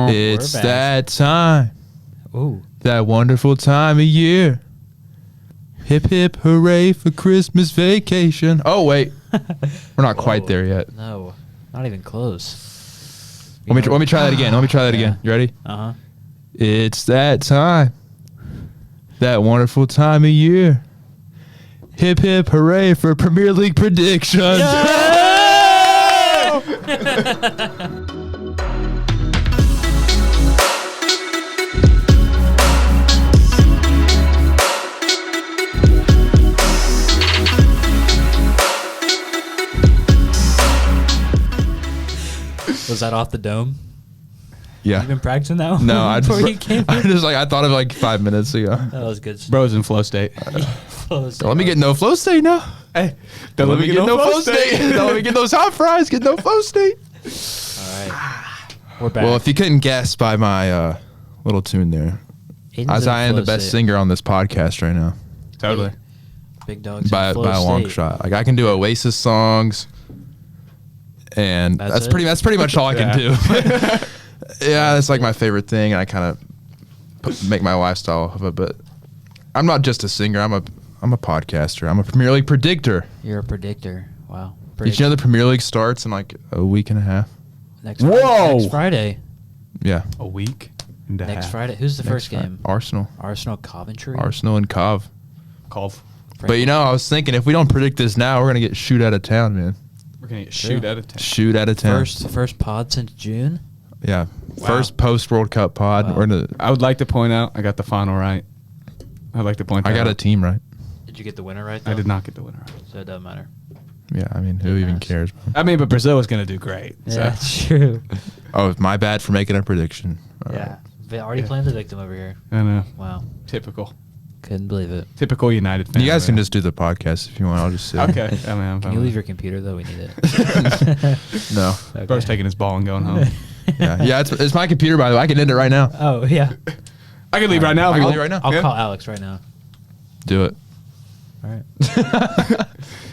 It's that time. Ooh. That wonderful time of year. Hip hip hooray for Christmas vacation. Oh wait, we're not quite there yet. No, not even close. Let me try that again. Again. You ready? Uh-huh. It's that time. That wonderful time of year. Hip hip hooray for Premier League predictions. Was that off the dome? Yeah. You been practicing that one? No, I you came I thought of it like 5 minutes ago. That was good. Bro's in flow state. Don't let me get no flow state now. Hey, don't let me get no flow state. Don't let me get those hot fries. Get no flow state. All right. We're back. Well, if you couldn't guess by my little tune there, Aidan's as I in am the flow best state. singer on this podcast right now. Totally. Big dogs By in flow a long state. shot. Like I can do Oasis songs, and That's that's pretty much all I can do. Yeah, that's like my favorite thing, and I kind of make my lifestyle of it. But I'm not just a singer. I'm a podcaster. I'm a Premier League predictor. You're a predictor. Wow. Did you know the Premier League starts in like a week and a half? Next Friday. Yeah. A week and a Next half. Friday. Who's the first game? Arsenal. Arsenal Coventry. Arsenal and Cov. Cove. But you know, I was thinking if we don't predict this now, we're gonna get shoot out of town, man. We're going to get True. shoot out of town. Shoot out of town. First pod since June. Yeah. Wow. First post World Cup pod. Wow. We're gonna. I would like to point out I got the final right. I'd like to point that I got a out. team right. Did you get the winner right? Though? I did not get the winner right. So it doesn't matter. Yeah. I mean, who Yeah, even nice. cares? I mean, but Brazil was going to do great. Yeah, So. that's true. Oh, my bad for making a prediction. Yeah. They already Yeah. playing the victim over here. I know. Wow. Typical. Couldn't believe it. Typical United fan. You guys can man. just do the podcast if you want. I'll just sit. Okay. I mean, I'm Can fine you with leave it. your computer though? We need it. No. Okay. Bro's taking his ball and going home. Yeah. It's my computer, by the way. I can end it right now. Oh yeah. I can leave right now. I if can you leave want. right now. I'll Yeah. call Alex right now. Do it. All right.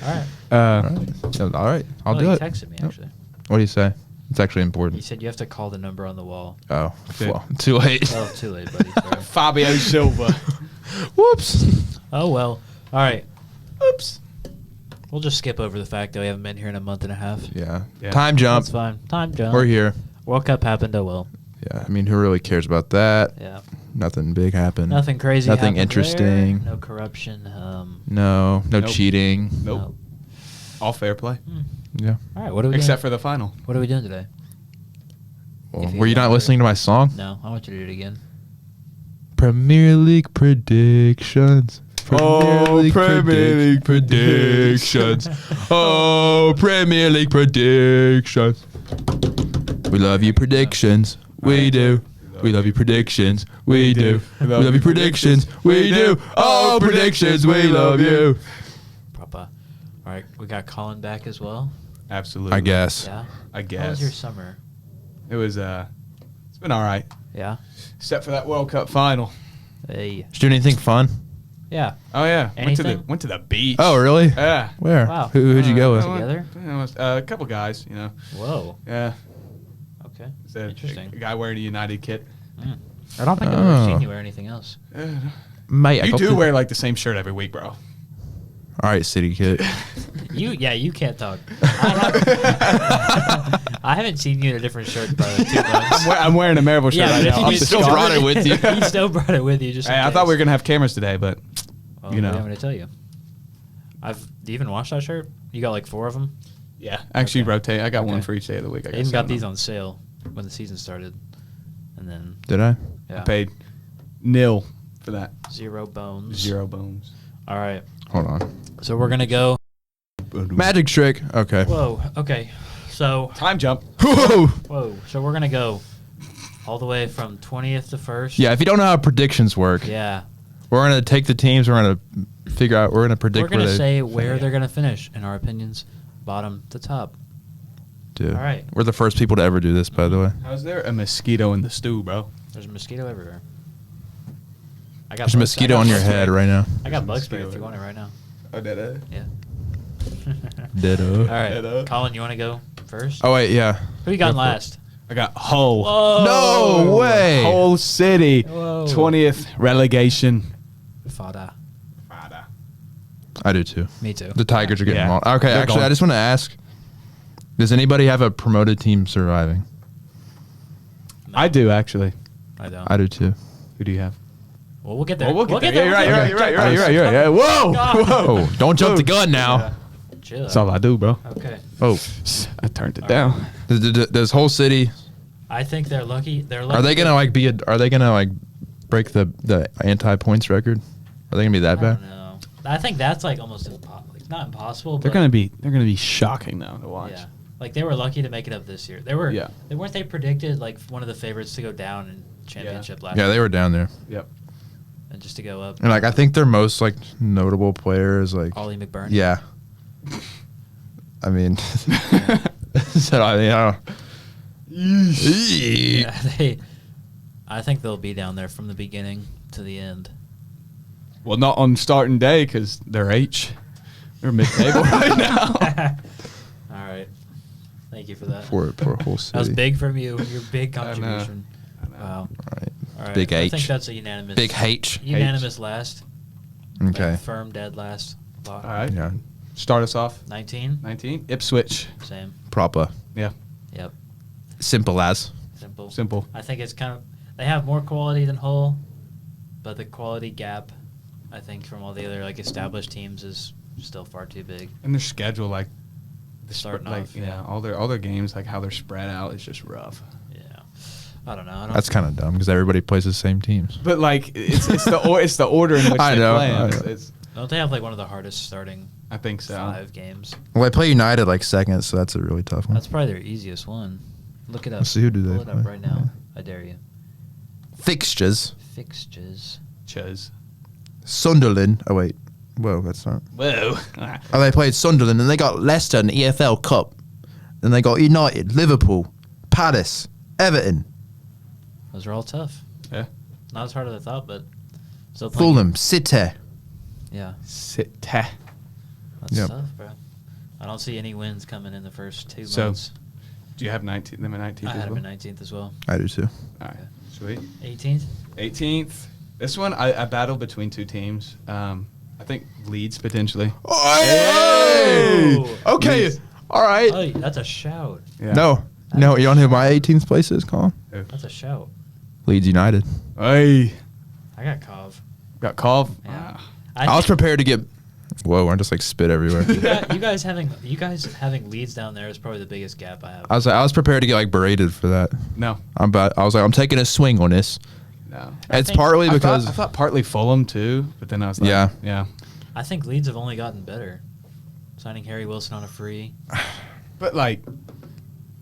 All right. Yeah, all right. I'll Oh, do he it. texted me actually. What do you say? It's actually He important. said you have to call the number on the wall. Oh, Okay. well, too late. Oh, too late, buddy. Sorry. Fabio Silva. Whoops. Oh well. All right. Oops. We'll just skip over the fact that we haven't been here in a month and a half. Yeah. Yeah. Time jump. That's fine. Time jump. We're here. World Cup happened. Oh well. Yeah. I mean, who really cares about that? Yeah. Nothing big happened. Nothing crazy. Nothing happened interesting. there. No corruption. No. No Nope. cheating. Nope. no. All fair play. Yeah. All right. What are we? Except for the final. What are we doing today? Well, If you were you not remember. listening to my song? No, I want you to do it again. Premier League predictions. League predictions. Oh, Premier League predictions. We love you predictions. We do. We love you predictions. We do. We love you predictions. We do. Oh, predictions. We love you. Papa. All right. We got Colin back as well. Absolutely. I guess. Yeah. I How guess. was your summer? It was, it's been all right. Yeah. Except for that World Cup final. Hey. Did you do anything fun? Yeah. Oh, yeah. Anything? Went to the beach. Oh, really? Yeah. Where? Wow. Who'd you go with? Together? A couple guys, you know. Whoa. Yeah. Okay. It's a Interesting. guy wearing a United kit. Mm. I don't think I've ever seen you wear anything else. Mate, I You got do the- wear like the same shirt every week, bro. All right, City Kid. You can't talk. I haven't seen you in a different shirt for 2 months. I'm wearing a Maribel shirt Yeah, right but if now. you I'm get still disgusted. brought it with you. You still brought it with you. Just Hey, in I thought we were case. gonna have cameras today, but Well, you know. what do you want me to tell you? Do you even wash that shirt? You got like 4 of them. yeah, actually Okay. rotate. I got one Okay. for each day of the week. I Aiden guess. got these on sale when the season started, and then Did I? yeah, I paid nil for that. 0 bones. 0 bones. All right, Hold on. so we're gonna go. Magic trick. Okay. Whoa. Okay. So Time jump. Whoa. whoa. So we're gonna go all the way from 20th to 1st. Yeah, if you don't know how predictions work, Yeah. we're gonna take the teams. We're gonna figure out. We're gonna predict. We're gonna where they say where they're gonna finish, in our opinions, bottom to top. do. all right. We're the first people to ever do this, by the way. How's there a mosquito in the stew, bro? There's a mosquito everywhere. I got There's a mosquito on your head right now. I got bug There's a spray if mosquito you want it right now. Oh, did it? Yeah. Ditto. All right, Ditto. Colin, you want to go first. Oh wait, yeah. Who you got in Go for it. last? I got Hull. Whoa. No way. Hull City. Whoa. 20th relegation. Fada. I do too. Me too. The Tigers are getting Yeah. mauled. Okay, They're actually, gone. I just want to ask: does anybody have a promoted team surviving? No, I do, actually. I don't. I do too. Who do you have? Well, we'll get there. Oh, we'll get there. there. Yeah, you're right. Yeah. Whoa. God. Oh, don't jump the gun now. Yeah. Chill. That's all I do, bro. Okay. Oh, I turned it down. does whole city? I think they're lucky. They're lucky. Are they gonna like be? Are they gonna like break the anti-points record? Are they gonna be that I bad? don't know. I think that's like almost impossible. Like, not impossible. They're but gonna be shocking now to watch. Yeah. Like they were lucky to make it up this year. They were. Yeah. They weren't they predicted like one of the favorites to go down in championship last Yeah, year. they were down there, Yep. And just to go up. and like I think their most like notable player is like Ollie McBurney. yeah. I mean, so I mean, Yeah, I think they'll be down there from the beginning to the end. Well, not on starting day because they're H. They're mid-table right now. All right. Thank you for that. for whole city. That was big from you. Your big I know. contribution. I know. Wow. All right. All right. Big I H. think that's a unanimous. Big H. Unanimous last. Okay. Like, firm dead last. All right. Yeah. Start us off. 19. 19. Ipswich. Same. Proper. Yeah. Yep. Simple as. Simple. Simple. I think it's kind of they have more quality than Hull, but the quality gap, I think, from all the other like established teams is still far too big. And their schedule, like, Starting like off, yeah, all their games, like how they're spread out, is just rough. Yeah. I don't know. I don't That's kind of dumb because everybody plays the same teams. But like, it's the order in which I they know, play. I 'em. know. Don't they have like one of the hardest starting I think so. 5 games? Well, I play United like second, so that's a really tough one. That's probably their easiest one. Look it up. Let's see, who do they Pull it up play? right now. Yeah. I dare you. Fixtures. Fixtures. Ches. Sunderland. Oh wait. Whoa, that's not. Whoa. Oh, they played Sunderland and they got Leicester in the EFL Cup. Then they got United, Liverpool, Palace, Everton, Those are all tough. Yeah. Not as hard as I thought, but still playing. Fulham, City. Yeah. Sit. That's Yep. tough, bro. I don't see any wins coming in the first 2 So, months. Do you have 19? Them at 19th I as had them well? in 19th as well. I do too. All right. Sweet. 18th? 18th. This one, I battled between two teams. I think Leeds potentially. Hey! Whoa. Okay. Leeds. All right. Oh, that's a shout. Yeah. No. No, you don't know who my 18th place is, Colin? That's a shout. Leeds United. Hey. I got Cov. Got called. Yeah. I was prepared to get. Whoa, I just like spit everywhere. You guys having Leeds down there is probably the biggest gap I have. I was prepared to get like berated for that. No. I was like, I'm taking a swing on this. No. It's think- partly I because thought partly Fulham too, but then I was like, Yeah. yeah. I think Leeds have only gotten better. Signing Harry Wilson on a free. But like,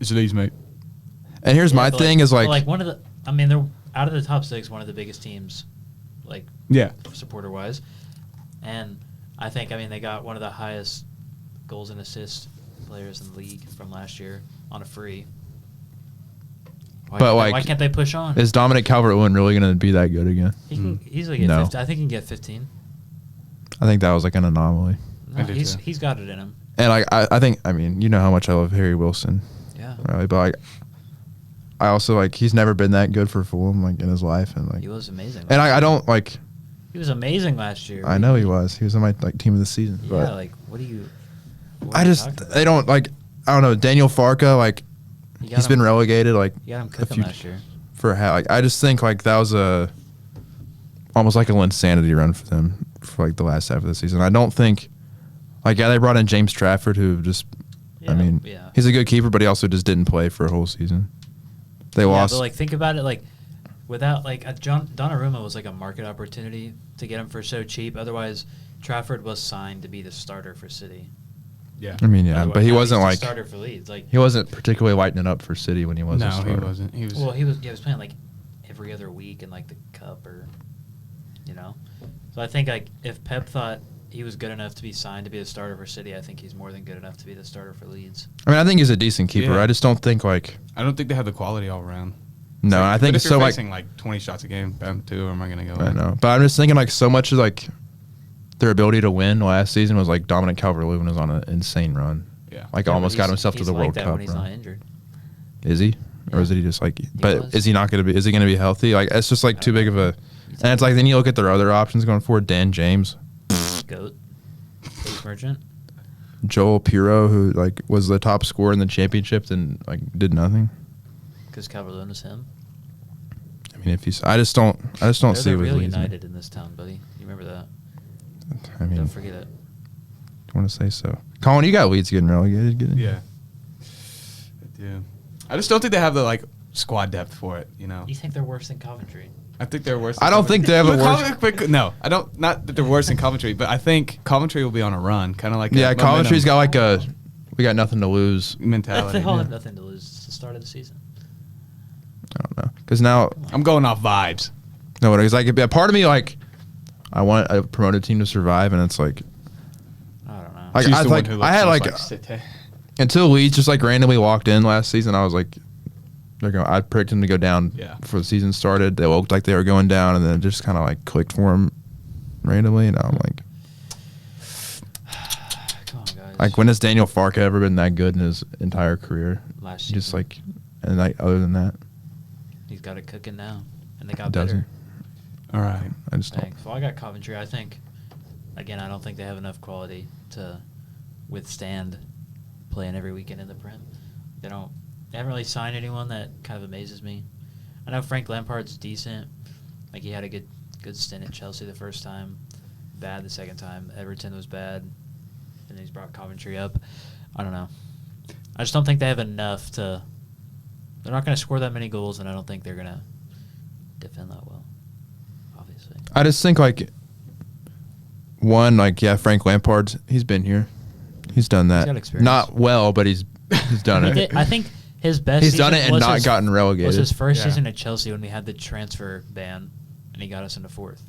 it's Leeds, mate. and here's my but thing is like, one of the. I mean, they're out of the top 6, one of the biggest teams, like Yeah. supporter wise, and I think they got one of the highest goals and assist players in the league from last year on a free. Why can't they push on? is Dominic Calvert-Lewin really going to be that good again? He can easily get No. 15. I think he can get 15. I think that was like an anomaly. No, I do too. he's got it in him. And like I think you know how much I love Harry Wilson, Yeah. really, but like I also like he's never been that good for Fulham like in his life, and like He was amazing. and last I don't like year. He was amazing last year. I know he was on my like team of the season, Yeah, but like what are you I just talking about? they don't like I don't know Daniel Farka like You got he's been him- relegated like You got him a cooking few last year. for how like I just think like that was almost like a insanity run for them for like the last half of the season. I don't think like they brought in James Trafford who just Yeah, yeah. he's a good keeper, but he also just didn't play for a whole season. They lost. But like think about it, like without like Donnarumma was like a market opportunity to get him for so cheap. Otherwise, Trafford was signed to be the starter for City. Yeah. I mean, yeah, Otherwise, but he now wasn't he's the like starter for Leeds. Like he wasn't particularly lighting it up for City when he was. No, a he starter. wasn't. He was. well, he was playing like every other week in like the cup or So I think like if Pep thought he was good enough to be signed to be the starter for City, I think he's more than good enough to be the starter for Leeds. I mean, I think he's a decent keeper. Yeah. I just don't think like I don't think they have the quality all around. no. So, I think but if so. you're Like facing like 20 shots a game, bam, 2 of them are gonna go. I in. know, but I'm just thinking like so much of like their ability to win last season was like Dominic Calvert-Lewin was on an insane run, Yeah. Like Yeah, almost but got himself to he's the like World that Cup. when he's bro. not injured. Is he? Or is he just like? But was. is he not going to be? Is he going to be healthy? Like it's just like too big of a. And it's like then you look at their other options going forward. Dan James, Goat merchant. Joel Piro, who like was the top scorer in the championship and like did nothing. Because Calvert-Lewin is him. I mean, if he's, I just don't They're see the what real Leeds. United in this town, buddy. You remember that? I mean, Don't forget it. I want to say so. Colin, you got Leeds getting relegated. Yeah. I do. I just don't think they have the like squad depth for it. You know. You think they're worse than Coventry? I think they're worse. I don't think they have a worse. No, I don't. Not that they're worse than Coventry, but I think Coventry will be on a run, kind of like Yeah, Coventry's got like a. We got nothing to lose. mentality. They all have Yeah. nothing to lose. It's the start of the season. I don't know because now I'm going off vibes. no, it's like a part of me like I want a promoted team to survive, and it's like I don't know. Like, She's I the like- one who I had, looks like, just City. until Leeds just like randomly walked in last season. I was like, they're going. I predicted them to go down Yeah. before the season started. They looked like they were going down, and then it just kind of like clicked for them randomly. And now I'm like, Come on, guys. like when has Daniel Farke ever been that good in his entire career? Last season. Just like, and like other than that, He's got it cooking now, and they got doesn't. better. All right. I just don't. Thanks. Well, I got Coventry. I think, again, I don't think they have enough quality to withstand playing every weekend in the Prem. They don't. They haven't really signed anyone that kind of amazes me. I know Frank Lampard's decent. Like he had a good stint at Chelsea the first time, bad the second time. Everton was bad, and he's brought Coventry up. I don't know. I just don't think they have enough to. They're not going to score that many goals, and I don't think they're going to defend that well. Obviously. I just think like one like yeah, Frank Lampard. He's been here. He's done that. got experience. Not well, but he's done it. I think his best. He's done season it and was not his- gotten relegated. Was his first Yeah. season at Chelsea when we had the transfer ban, and he got us into fourth.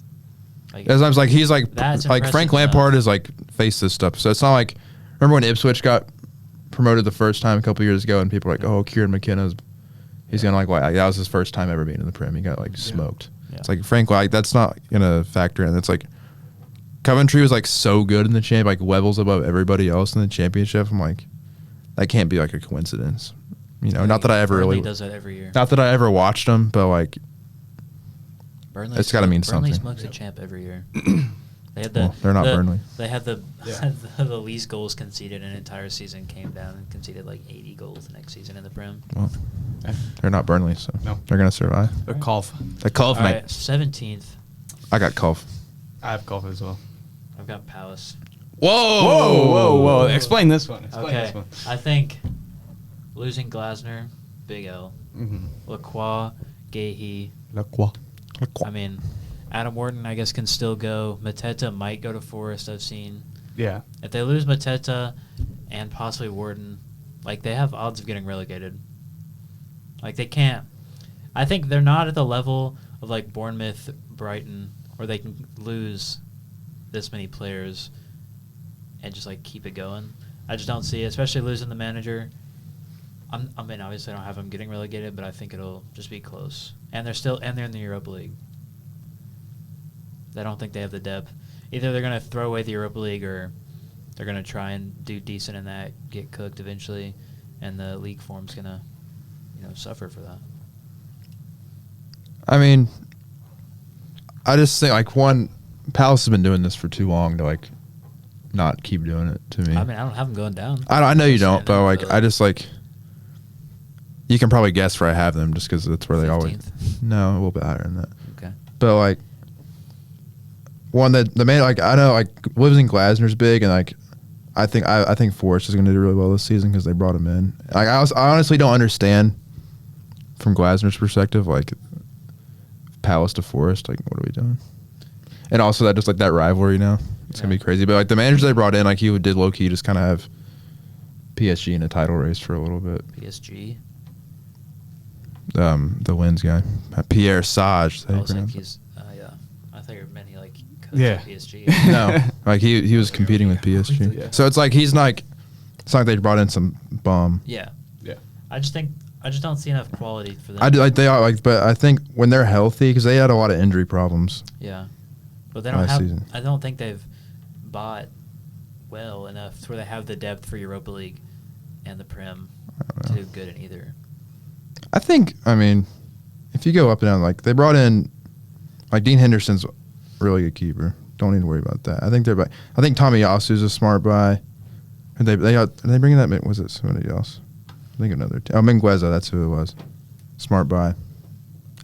Like, As I was like, he's like That's Frank impressive Lampard enough. is like faced this stuff. So it's not like remember when Ipswich got promoted the first time a couple years ago, and people were like, oh, Kieran McKenna's he's gonna like that was his first time ever being in the Prem. He got like smoked. Yeah. It's like Frank like that's not gonna factor in. It's like Coventry was like so good in the champ, like levels above everybody else in the championship. I'm like, that can't be like a coincidence. You know, not that I ever Burnley really, does that every year. not that I ever watched them, but like Burnley it's gotta mean Burnley something. smokes a champ every year. They had Well, they're not Burnley. They had the Yeah. the least goals conceded in an entire season. Came down and conceded like 80 goals the next season in the Prem. well, they're not Burnley, so No. they're gonna survive. The Colf. The Culf, All mate. right, 17th. I got Culf. I have Colf as well. I've got Palace. Whoa, Explain this one. Explain Okay, this one. I think losing Glasner, big L. Mm-hmm. Lacroix, Gahey. Lacroix. I mean, Adam Wharton, I guess, can still go. Mateta might go to Forest, I've seen. Yeah. If they lose Mateta and possibly Wharton, like, they have odds of getting relegated. Like, they can't. I think they're not at the level of, like, Bournemouth, Brighton, where they can lose this many players and just, like, keep it going. I just don't see it, especially losing the manager. I mean, obviously I don't have them getting relegated, but I think it'll just be close. And they're in the Europa League. I don't think they have the depth. Either they're going to throw away the Europa League or they're going to try and do decent in that, get cooked eventually, and the league form's going to, suffer for that. I mean, I just think like one, Palace has been doing this for too long to like not keep doing it to me. I mean, I don't have them going down. I know you don't, Understand but that, like I just like you can probably guess where I have them just because that's where they always. 15th? No, a little bit higher than that. Okay. But like one that the main like I know like losing Glasner's big and like I think Forest is going to do really well this season because they brought him in. Like I honestly don't understand from Glasner's perspective like Palace to Forest like what are we doing? And also that just like that rivalry now it's gonna be crazy. But like the manager they brought in like he did low key just kind of have PSG in a title race for a little bit. PSG. The Lens guy, Pierre Sage. I was like, yeah. I thought you meant he like coached Yeah. at PSG. No, like he was competing with PSG. Yeah. So it's like he's like, it's not like they brought in some bum. Yeah. Yeah. I just don't see enough quality for them. I do like they are like, but I think when they're healthy because they had a lot of injury problems. Yeah, but they don't Last have. season. I don't think they've bought well enough to where they have the depth for Europa League and the Prem to do good in either. I think, I mean, if you go up and down, like, they brought in, like, Dean Henderson's a really good keeper. Don't need to worry about that. I think I think Tommy Yasu's a smart buy. And they bringing that, was it somebody else? I think another team. Oh, Mingueza, that's who it was. Smart buy.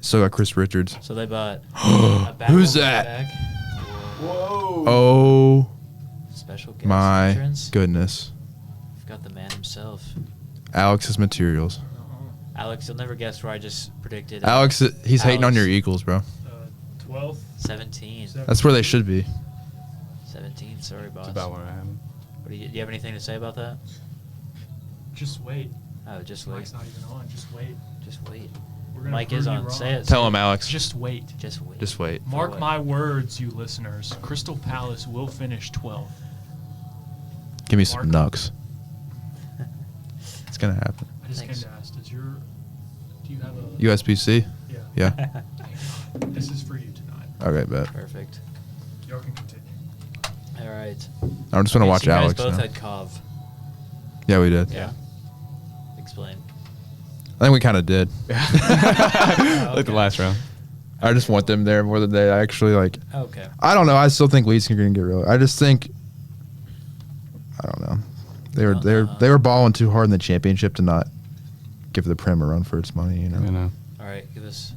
So got Chris Richards. So they bought a Who's that? back. Whoa. Oh, Special guest my entrance. goodness. We've got the man himself. Alex's materials. Alex, you'll never guess where I just predicted. Alex, he's hating on Alex. your Eagles, bro. 12th. 17. That's where they should be. 17. Sorry, boss. That's about where I am. What do you have anything to say about that? Just wait. Oh, just wait. Mike's not even on. Just wait. Just wait. We're gonna Mike prove is you on. wrong. Say it. Tell say him, it. Alex. Just wait. Just wait. Just wait. For Mark what? my words, you listeners. Crystal Palace will finish 12th. Give me some Mark. nucks. It's going to happen. I just Thanks. came to ask, do you have a... USBC? Yeah. Yeah. This is for you tonight. Okay, bet. Perfect. Y'all can continue. All right. I'm just going to watch so you Alex guys both now. had Cov. Yeah, we did. Yeah. Explain. I think we kind of did. Like the last round. I just want them there more than they actually, like... Okay. I don't know. I still think Leeds can get real. I just think... I don't know. They were balling too hard in the championship to not give the Prem a run for its money, you know? You know. All right. Give us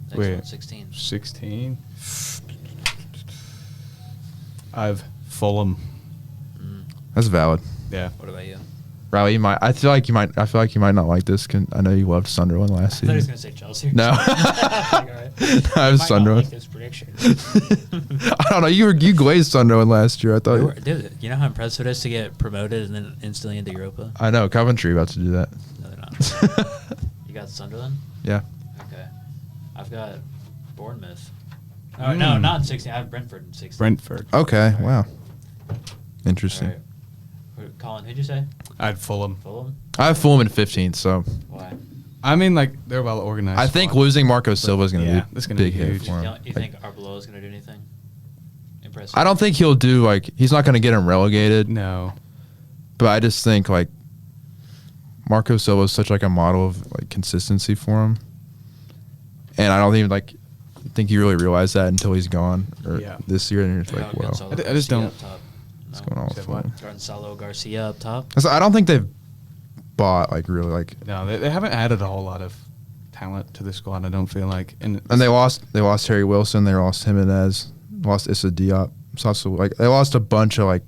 next Wait. one. 16. 16. I've Fulham. That's valid. Yeah. What about you? Riley, I feel like you might not like this. I know you loved Sunderland last I thought he was season. going to say Chelsea. No. Like, all right. I was Might not Sunderland. like this prediction. I don't know. You glazed Sunderland last year. I thought. Dude, you know how impressive it is to get promoted and then instantly into Europa? I know Coventry about to do that. No, they're not. You got Sunderland? Yeah. Okay. I've got Bournemouth. Oh, no, not in 16. I have Brentford in 16. Brentford. Okay. All right. Wow. All Interesting. right. Colin, who'd you say? I had Fulham. Fulham? I have Fulham in 15, so Why? I mean, like, they're well organized. I think squad. losing Marco Silva is going to yeah, be that's a gonna be big hit huge. for him. You think Arbeloa is going to do anything impressive? I don't think he'll do he's not going to get him relegated, No. but I just think Marco Silva is such a model of consistency for him, and I don't even think he really realized that until he's gone or Yeah. this year, and you're Oh, just wow, Gonzalo I just Garcia don't- up top. what's No. going on with Said what? Fulham? Gonzalo Garcia up top. I don't think they've bought really No, they haven't added a whole lot of talent to the squad, I don't feel like. And they lost Harry Wilson, they lost Jimenez, lost Issa Diop. So also, they lost a bunch of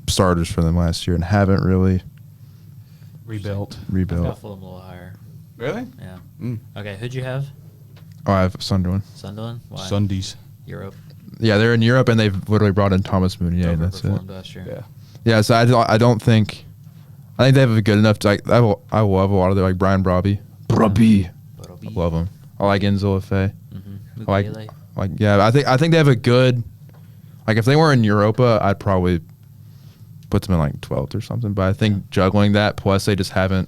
starters for them last year and haven't really rebuilt. I've rebuilt. got Fulham a little higher. Really? Yeah. Mm. Okay, who'd you have? Oh, I have Sunderland. Sunderland? Why? Sundays. Europe. Yeah, they're in Europe and they've literally brought in Thomas Meunier. And that's it. Overperformed last year. Yeah. Yeah, so I don't think. I think they have a good enough. I love a lot of their Brian Brobby. Brobby. I love him. I like Enzo Lefebvre. Mm-hmm. I like yeah. I think they have a good. If they were in Europa, I'd probably put them in 12th or something. But I think juggling that plus they just haven't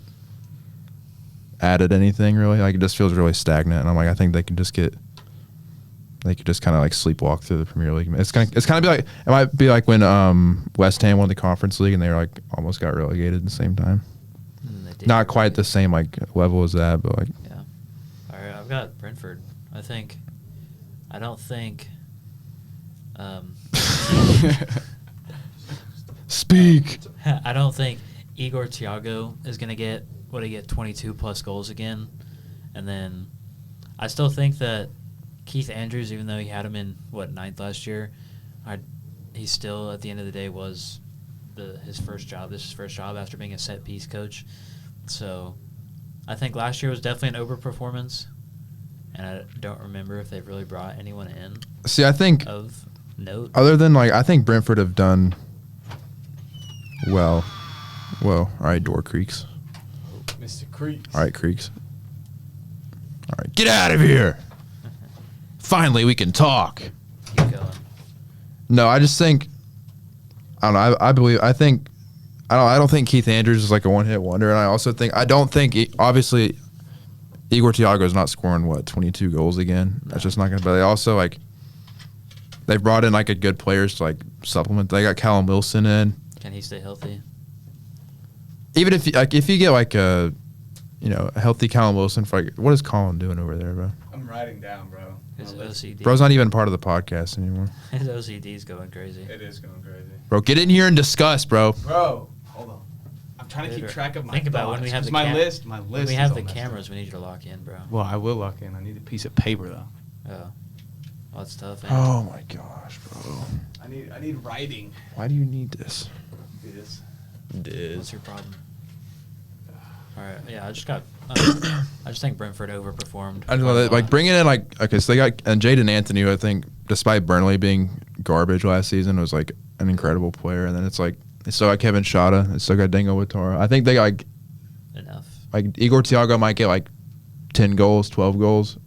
added anything really. It just feels really stagnant. And I think they can just get. They could just kind of sleepwalk through the Premier League. It's kind of be it might be like when West Ham won the Conference League and they were almost got relegated at the same time. Not quite the same level as that, but Yeah. All right, I've got Brentford. I don't think. Speak. I don't think Igor Thiago is going to get 22 plus goals again, and then I still think that Keith Andrews, even though he had him in 9th last year, he still at the end of the day was his first job. This is his first job after being a set piece coach. So I think last year was definitely an overperformance, and I don't remember if they've really brought anyone in See, I think of note. other than I think Brentford have done well. Whoa! All right, door creaks. Mr. Creeks. All right, creaks. All right, get out of here. Finally, we can talk. Keep going. No, I just think I don't know. I don't think Keith Andrews is a one-hit wonder, and I don't think obviously Igor Thiago is not scoring 22 goals again. That's just not going to. But they also they've brought in a good players to supplement. They got Callum Wilson in. Can he stay healthy? Even if you get like a healthy Callum Wilson for what is Colin doing over there, bro? I'm writing down, bro. His OCD. Bro's not even part of the podcast anymore. His OCD's going crazy. It is going crazy. Bro, get in here and discuss, bro. Bro, hold on. I'm trying to keep track of my Think about when we have the my list. My list. When we is have all the messed up. cameras, we need you to lock in, bro. Well, I will lock in. I need a piece of paper though. Oh, well, that's tough. Man. Oh my gosh, bro. I need writing. Why do you need this? What's your problem? All right, yeah, I just think Brentford overperformed. I don't know, like bringing in okay, so they got and Jaden Anthony, who I think despite Burnley being garbage last season, was like an incredible player. And then it's like they still got Kevin Shada, they still got Dingo Watara. I think they got Enough. like Igor Thiago might get like 10 goals, 12 goals,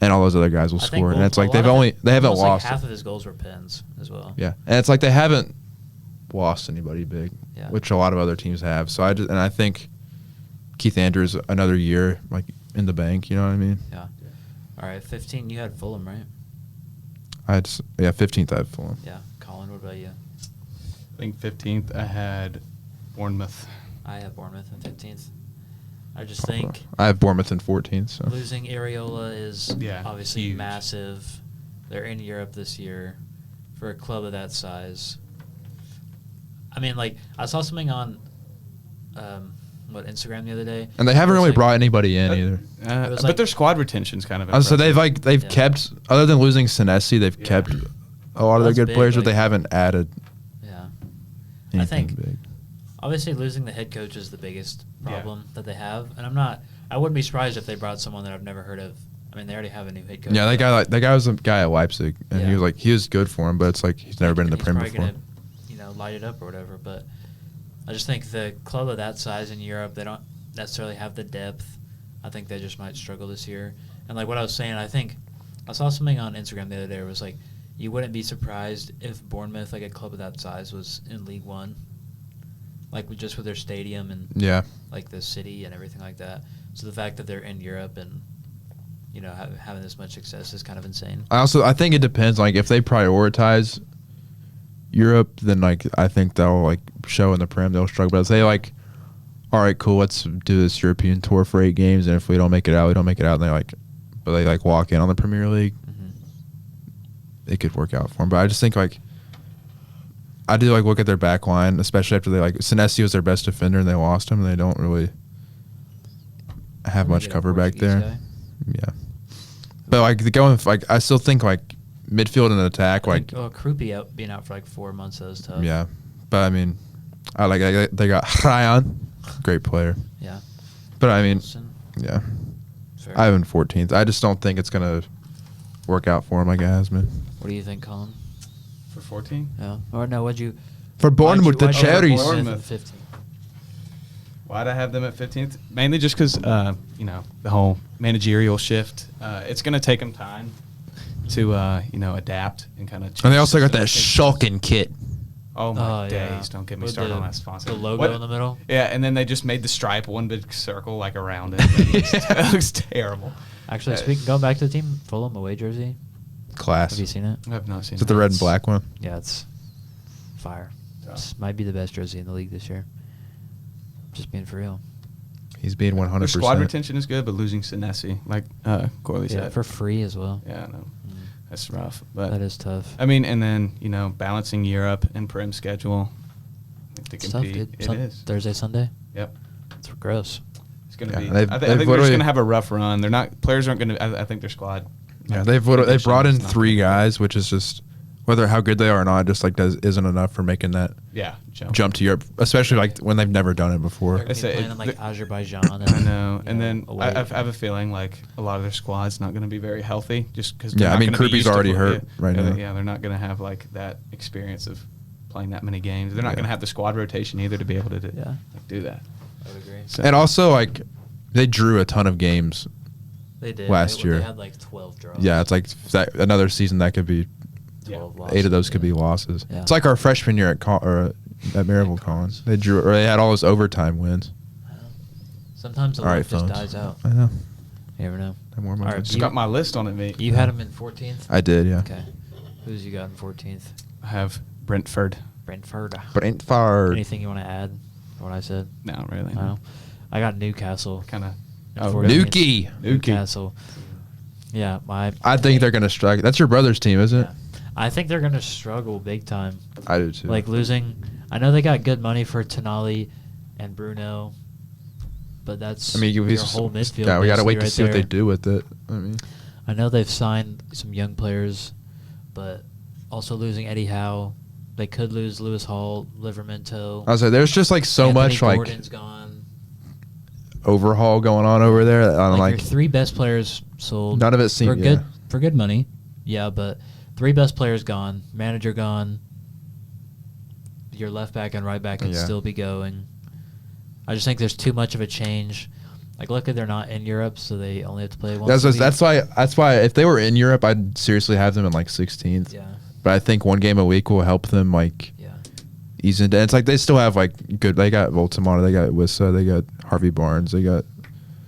and all those other guys will I think score. And it's like they haven't almost lost. Like half of his goals were pens as well. Yeah, and it's like they haven't lost anybody big, Yeah. which a lot of other teams have. So I think Keith Andrews another year like in the bank. You know what I mean? Yeah. All right, 15. You had Fulham, right? 15th I had Fulham. Yeah. Colin, what about you? I think 15th I had Bournemouth. I have Bournemouth in 15th. I just think I have Bournemouth in 14th. So. losing Areola is obviously huge. massive. They're in Europe this year for a club of that size. I mean, like, I saw something on Instagram the other day. And they haven't It was really like- brought anybody in either. It was But like- their squad retention's kind of So impressive. they've Yeah. kept, other than losing Senesi, they've kept a lot of their That's good big, players, but like- they haven't added Yeah. anything think- big. Obviously, losing the head coach is the biggest problem that they have, and I wouldn't be surprised if they brought someone that I've never heard of. I mean, they already have a new head coach. Yeah, that guy was a guy at Leipzig, and Yeah. he was good for him, but it's like he's never been in the And Premier he's before. probably gonna, light it up or whatever. But I just think the club of that size in Europe, they don't necessarily have the depth. I think they just might struggle this year. And like what I was saying, I think I saw something on Instagram the other day. It was like, you wouldn't be surprised if Bournemouth, like a club of that size, was in League One, like with their stadium and Yeah. like the city and everything like that. So the fact that they're in Europe and having this much success is kind of insane. I think it depends. Like if they prioritize Europe, then like I think they'll like show in the Prem they'll struggle. But if they like, all right, cool, let's do this European tour for 8 games, and if we don't make it out, we don't make it out. And they like walk in on the Premier League. It could work out for them. But I just think like I do like look at their back line, especially after they like Senesi was their best defender and they lost him, and they don't really have much Get a cover back Portuguese there. guy. Yeah, but I still think like midfield and attack Krupi being out for like 4 months, that was tough. yeah. But I mean, they got Ryan, great player. Yeah. But I mean, Wilson, yeah, fair. I have him 14th. I just don't think it's gonna work out for him like it has been. What do you think, Colin? For 14? Yeah. Or no, what'd you? For Bournemouth, the why'd you have cherries. Bournemouth at 15? Why'd I have them at 15th? Mainly just because, the whole managerial shift. It's going to take them time to, adapt and kind of change. And they also got that shulk. Shulkin kit. Oh, my Oh, days. yeah. Don't get me With started the- on that sponsor. the logo in the middle? Yeah, and then they just made the stripe one big circle, like, around it. It looks terrible. Actually, going back to the team, Fulham away jersey. Class. Have you seen it? I've not seen Is it the red and black one? Yeah, it's fire. Yeah. This might be the best jersey in the league this year. Just being for real. He's being 100%. Their squad retention is good, but losing Senesi, like Corley Yeah, said. for free as well. Yeah, I know. Mm. That's rough. But That is tough. I mean, and then, balancing Europe and Prem schedule. To It's tough, compete. dude. It is. Thursday, Sunday. Yep. It's gross. It's going Yeah, to be. they've- I they've think they're just literally- going to have a rough run. Players aren't going to. I think their squad. Yeah, they've brought in 3 guys, which is just whether how good they are or not, just like isn't enough for making that Yeah. jump to Europe, especially like when they've never done it before. They're gonna be say playing it- in like the- Azerbaijan. And, I know. And then away. I have a feeling like a lot of their squad's not going to be very healthy just because. Yeah, I mean, Kirby's already hurt right now. Yeah, they're not going to have like that experience of playing that many games. They're not Yeah. going to have the squad rotation either to be able to do that. I would agree. So, And also like they drew a ton of games. They did. last year. They had like 12 draws. Yeah, it's like another season that could be 12 losses. 8 of those could be losses. Yeah. It's like our freshman year at Maryville Collins. They drew or they had all those overtime wins. Sometimes the All right, luck just phones. dies out. I know. You never know. Have more All money. right, just got my list on it, mate. You had him in 14th? I did, yeah. Okay. Who's you got in 14th? I have Brentford. Brentford. Brentford. Anything you want to add? What I said? No, really. No. I got Newcastle. Kind of. at Oh, really? 14th. Nuki. Newcastle. Yeah, I think they're gonna strike. That's your brother's team, isn't it? yeah. I think they're gonna struggle big time. I do too. Like losing. I know they got good money for Tonali and Bruno, but that's I mean, your whole midfield. Yeah, we gotta wait to basically see right what they there. do with it. I mean, I know they've signed some young players, but also losing Eddie Howe. They could lose Lewis Hall, Livermento. I was like, there's just like so Anthony much like Gordon's gone. overhaul going on over there. I don't Like like. your three best players sold. None of it seemed- for good yeah. for good money. Yeah, but three best players gone, manager gone. Your left back and right back can Yeah. still be going. I just think there's too much of a change. Like, luckily they're not in Europe, so they only have to play once. a week. That's why if they were in Europe, I'd seriously have them in like 16th. Yeah, But I think one game a week will help them like yeah. ease into. It's like they still have like good. They got Voltamata, they got Wissa, they got Harvey Barnes, they got.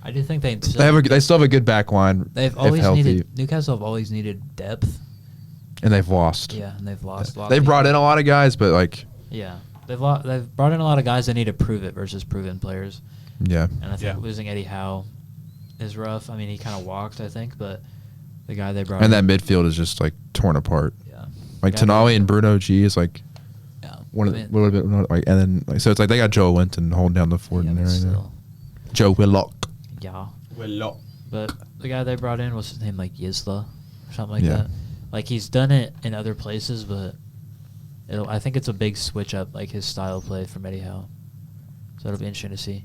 I do think they They still have a good back line. they've if always healthy, needed Newcastle have always needed depth. and they've lost. Yeah, and they've lost a lot. They've of brought people. in a lot of guys, but like, Yeah, they've brought in a lot of guys that need to prove it versus proven players. yeah, And I think Yeah. losing Eddie Howe is rough. I mean, he kind of walked, I think, but the guy they brought and in, that midfield is just like torn apart. yeah, Like Yeah, Tonali and Bruno G is like yeah, one of I the mean, little bit like, and then like so it's like they got Joe Linton holding down the fort yeah, in there but right now. still, Joe Willock. yeah. Well, But the guy they brought in, what's his name, like Yisla or something like Yeah. that. Like he's done it in other places, but I think it's a big switch up, like his style of play from Eddie Howe. So it'll be interesting to see.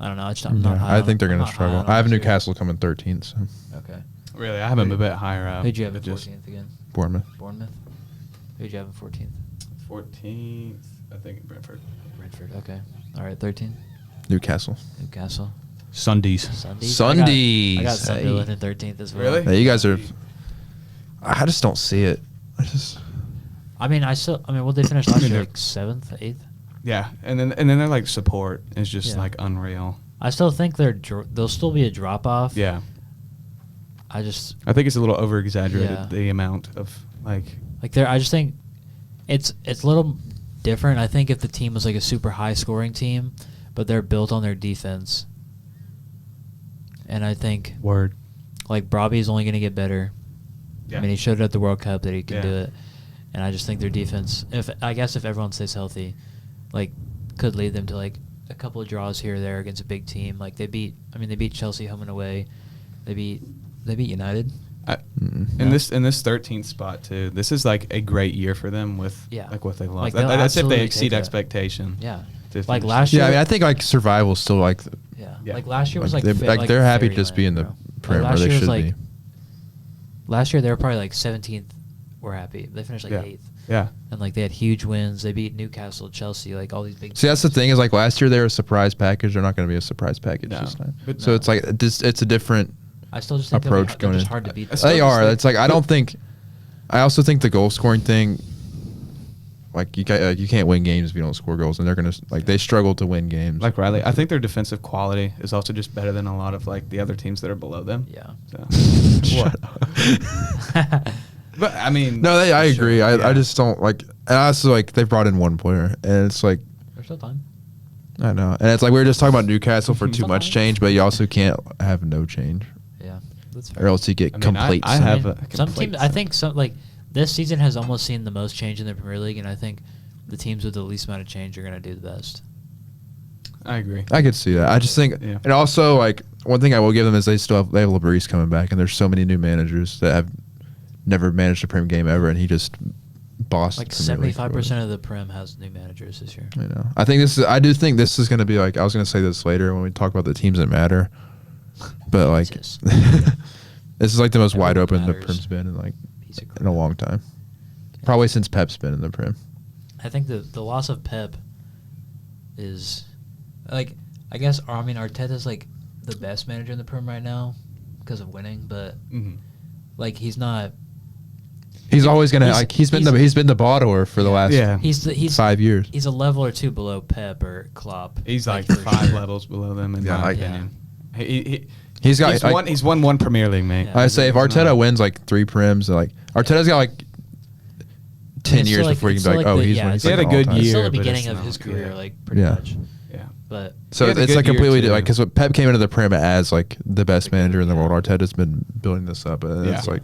I don't know. I'm not Yeah, high I on think they're I'm gonna not high struggle. on I have them this year. Newcastle coming 13th. So Okay. really, I have them a bit higher up. Who'd you have in but just 14th again? Bournemouth. Bournemouth. Who'd you have in 14th? 14th, I think Brentford. Brentford. Okay. All right. 13th. Newcastle. Newcastle. Sundays. Sundays. Sundays, I got hey. Sunderland in 13th as well. Really? Hey, you guys are. I just don't see it. I mean, what they finished last mean, year? they're- Like 7th, 8th. Yeah, and then they're like support is just Yeah. like unreal. I still think they'll still be a drop off. Yeah, I just I think it's a little over exaggerated Yeah. the amount of like. I just think it's a little different. I think if the team was like a super high scoring team, but they're built on their defense, and I think Word. like Robbie's only going to get better. Yeah. I mean, he showed it at the World Cup that he can Yeah. do it, and I just think their defense, if everyone stays healthy, like could lead them to like a couple of draws here or there against a big team. Like they beat Chelsea home and away. They beat United. In this 13th spot too. This is like a great year for them with Yeah. like what they've Like, lost. they'll That's if absolutely they take exceed that. expectation. Yeah, to like finish. last year. Yeah, I mean, I think like survival still like. Yeah. Yeah. Like last year was Like, like they're happy to fairyland, just be in the bro. Prem, Like, or they was should like, be. Last year they were probably like 17th. We're happy. They finished like Yeah. 8th, Yeah. and like they had huge wins. They beat Newcastle, Chelsea, like all these big. See, that's the teams. thing is like last year they were a surprise package. They're not going to be a surprise package No. this time. But So no. it's like it's a different I still just think approach they're going just in. hard to beat. I still They just are. think- It's like I don't think. I also think the goal scoring thing. Like you can't win games if you don't score goals, and they're gonna like they struggle to win games. Like Riley, I think their defensive quality is also just better than a lot of like the other teams that are below them. Yeah. So. Shut What? up. But I mean, No, I sure, agree. yeah. I just don't like. And also like they brought in one player, and it's like There's still time. I know, and it's like we were just talking about Newcastle for too much Sometimes. change, but you also can't have no change, Yeah, that's or else you get I mean, complete. I sin. have mean, a some complete teams. I think some like this season has almost seen the most change in the Premier League, and I think the teams with the least amount of change are going to do the best. I agree. I could see that. I just think, Yeah. and also like one thing I will give them is they have Laborice coming back, and there's so many new managers that have never managed a Prem game ever, and he just bossed. Like the Premier League 75% of the Prem has new managers this year. I know. I do think this is going to be like I was going to say this later when we talk about the teams that matter, but like Jesus. this is like the most wide Everyone open the matters. Prem's been in like Piece of in a crap. long time, probably since Pep's been in the Prem. I think the loss of Pep is like Arteta's like the best manager in the Prem right now because of winning, but Mm-hmm. like he's not. He's always going to He's- like he's been he's- the bottler for the last Yeah. He's 5 years. He's a level or two below Pep or Klopp. He's like for 5 sure. levels below them in Yeah, my I- opinion. He's got He's won one Premier League, mate. Yeah. I say if He's Arteta not- wins like 3 Prems, like Arteta's got like 10 it's years still like- before you it's can be like, still oh, like the- he's yeah, winning it's He had a second good all-time. It's still year, the but beginning it's of not- his career, yeah. like pretty Yeah. much. Yeah. But So He had a it's good like year, completely too. like because Pep came into the Prem as like the best manager in the world. Arteta's been building this up, and it's Yeah.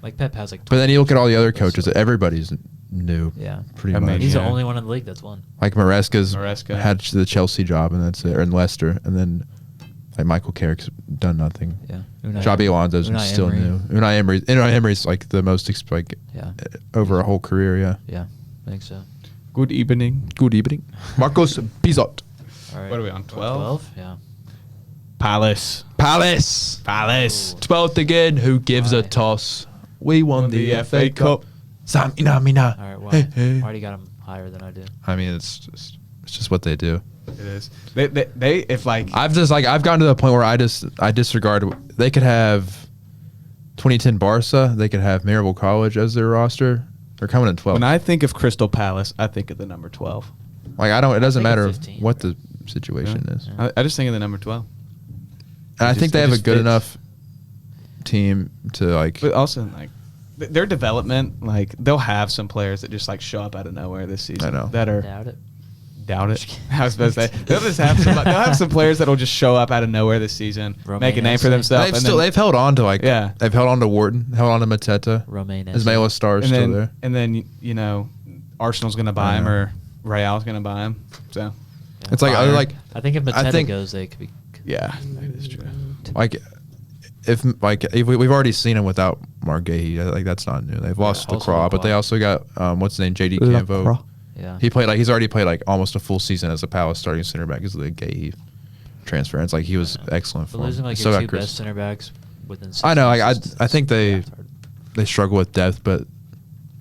like Pep has like. But then you look at all the other 20 coaches. Everybody's new. Yeah. Pretty I mean, much. He's Yeah. the only one in the league that's won. Like Maresca's Maresca. had the Chelsea job, and that's it, or in Leicester, and then like Michael Carrick's done nothing. Yeah. Xabi Alonso's Unai still Emery. new. Unai Emery's like the most Yeah. over a whole career. Yeah. Yeah. I think so. Good evening. Good evening, Marcos Bizot. All right. What are we on, 12? 12? Yeah. Palace. Palace. Palace. 12th again. Who gives a Why? toss? We won the FA Cup. Samina mina. All right. Why? Hey, hey. Why do you got him higher than I do? I mean, it's just what they do. It is. They if like I've gotten to the point where I disregard. They could have 2010 Barca. They could have Maryville College as their roster. They're coming in 12th. when I think of Crystal Palace, I think of the number 12. Like I don't. It doesn't Think of matter 15, what bro. the situation is. Yeah. I just think of the number 12. And I It think just- they it have a just good fits. enough team to like. But also like their development, like they'll have some players that just like show up out of nowhere this season. I know. That are Doubt it. doubt it. I was supposed to say they'll just have they'll have some players that'll just show up out of nowhere this season, Romain make a name for Esse. themselves, They've held on to like. Yeah. They've held on to Wharton. Held on to Mateta. Romain Esse. Ismaila Starr is and still then there. and then you know Arsenal's gonna buy I him know. or Real's gonna buy him. So Yeah. It's like Bayern. like I think if I Mateta think- goes, they could be. yeah, that is true. like if we've already seen him without Margay, like that's not new. They've lost also Lacroix, but they Lacroix. also got what's his name, JD Campo. Yeah. He's already played like almost a full season as a Palace starting center back because of the Gay transfer. It's like he was excellent But for losing him. like Still your got two Chris. best center backs within. 6 I know, like, months I think they- it's hard. They struggle with depth, but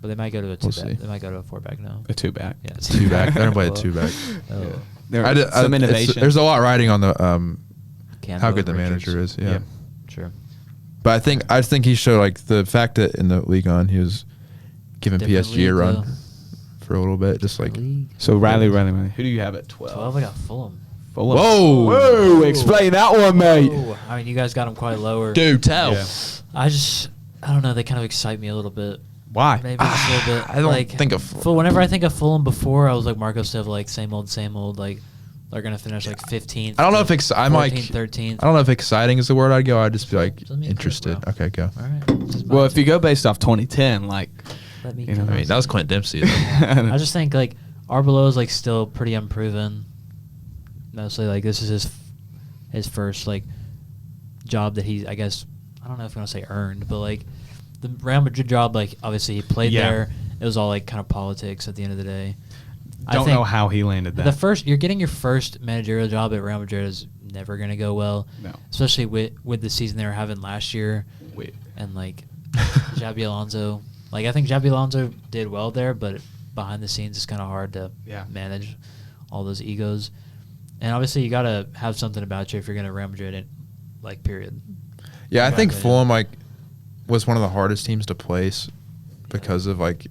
But they might go to a We'll 2 back. see. They might go to a 4 back now. A two back. Yeah, two back. They don't play a two back. Oh. Yeah. There I did- some it's- innovation. There's a lot riding on the Campbell how good the and Richards. manager is. Yeah. Yep. Sure. But I think he showed like the fact that in the Ligue 1 he was giving Different PSG a league, run though. for a little bit, just like. League. So Riley. Who do you have at 12? 12. I got Fulham. Fulham. Whoa. Whoa! Explain that one, mate. Oh, I mean, you guys got them quite lower. Dude, tell. Yeah. I don't know. They kind of excite me a little bit. Why? Maybe just a little bit. I don't like, think of Whenever I think of Fulham before, I was like Marco Silva, like same old, like they're gonna finish like 15th. I don't know if I'm like 13th. I don't know if exciting is the word I'd go. I'd just be like Let me interested. cook, bro. Okay, go. All right. Just Well, my- if you go based off 2010, like let me. you know, cook. I mean, that was Clint Dempsey. though. I just think like Arbeloa is like still pretty unproven. Mostly like this is his first like job that I guess I don't know if I'm gonna say earned, but like the Real Madrid job, like obviously he played Yeah. there. It was all like kind of politics at the end of the day. I don't think know how he landed that. you're getting your first managerial job at Real Madrid is never gonna go well. No. Especially with the season they were having last year Wait. and like Xabi Alonso. Like I think Xabi Alonso did well there, but behind the scenes it's kind of hard to Yeah. manage all those egos. And obviously you gotta have something about you if you're gonna Real Madrid it, like period. Yeah, I Yeah. think Fulham like was one of the hardest teams to place because of like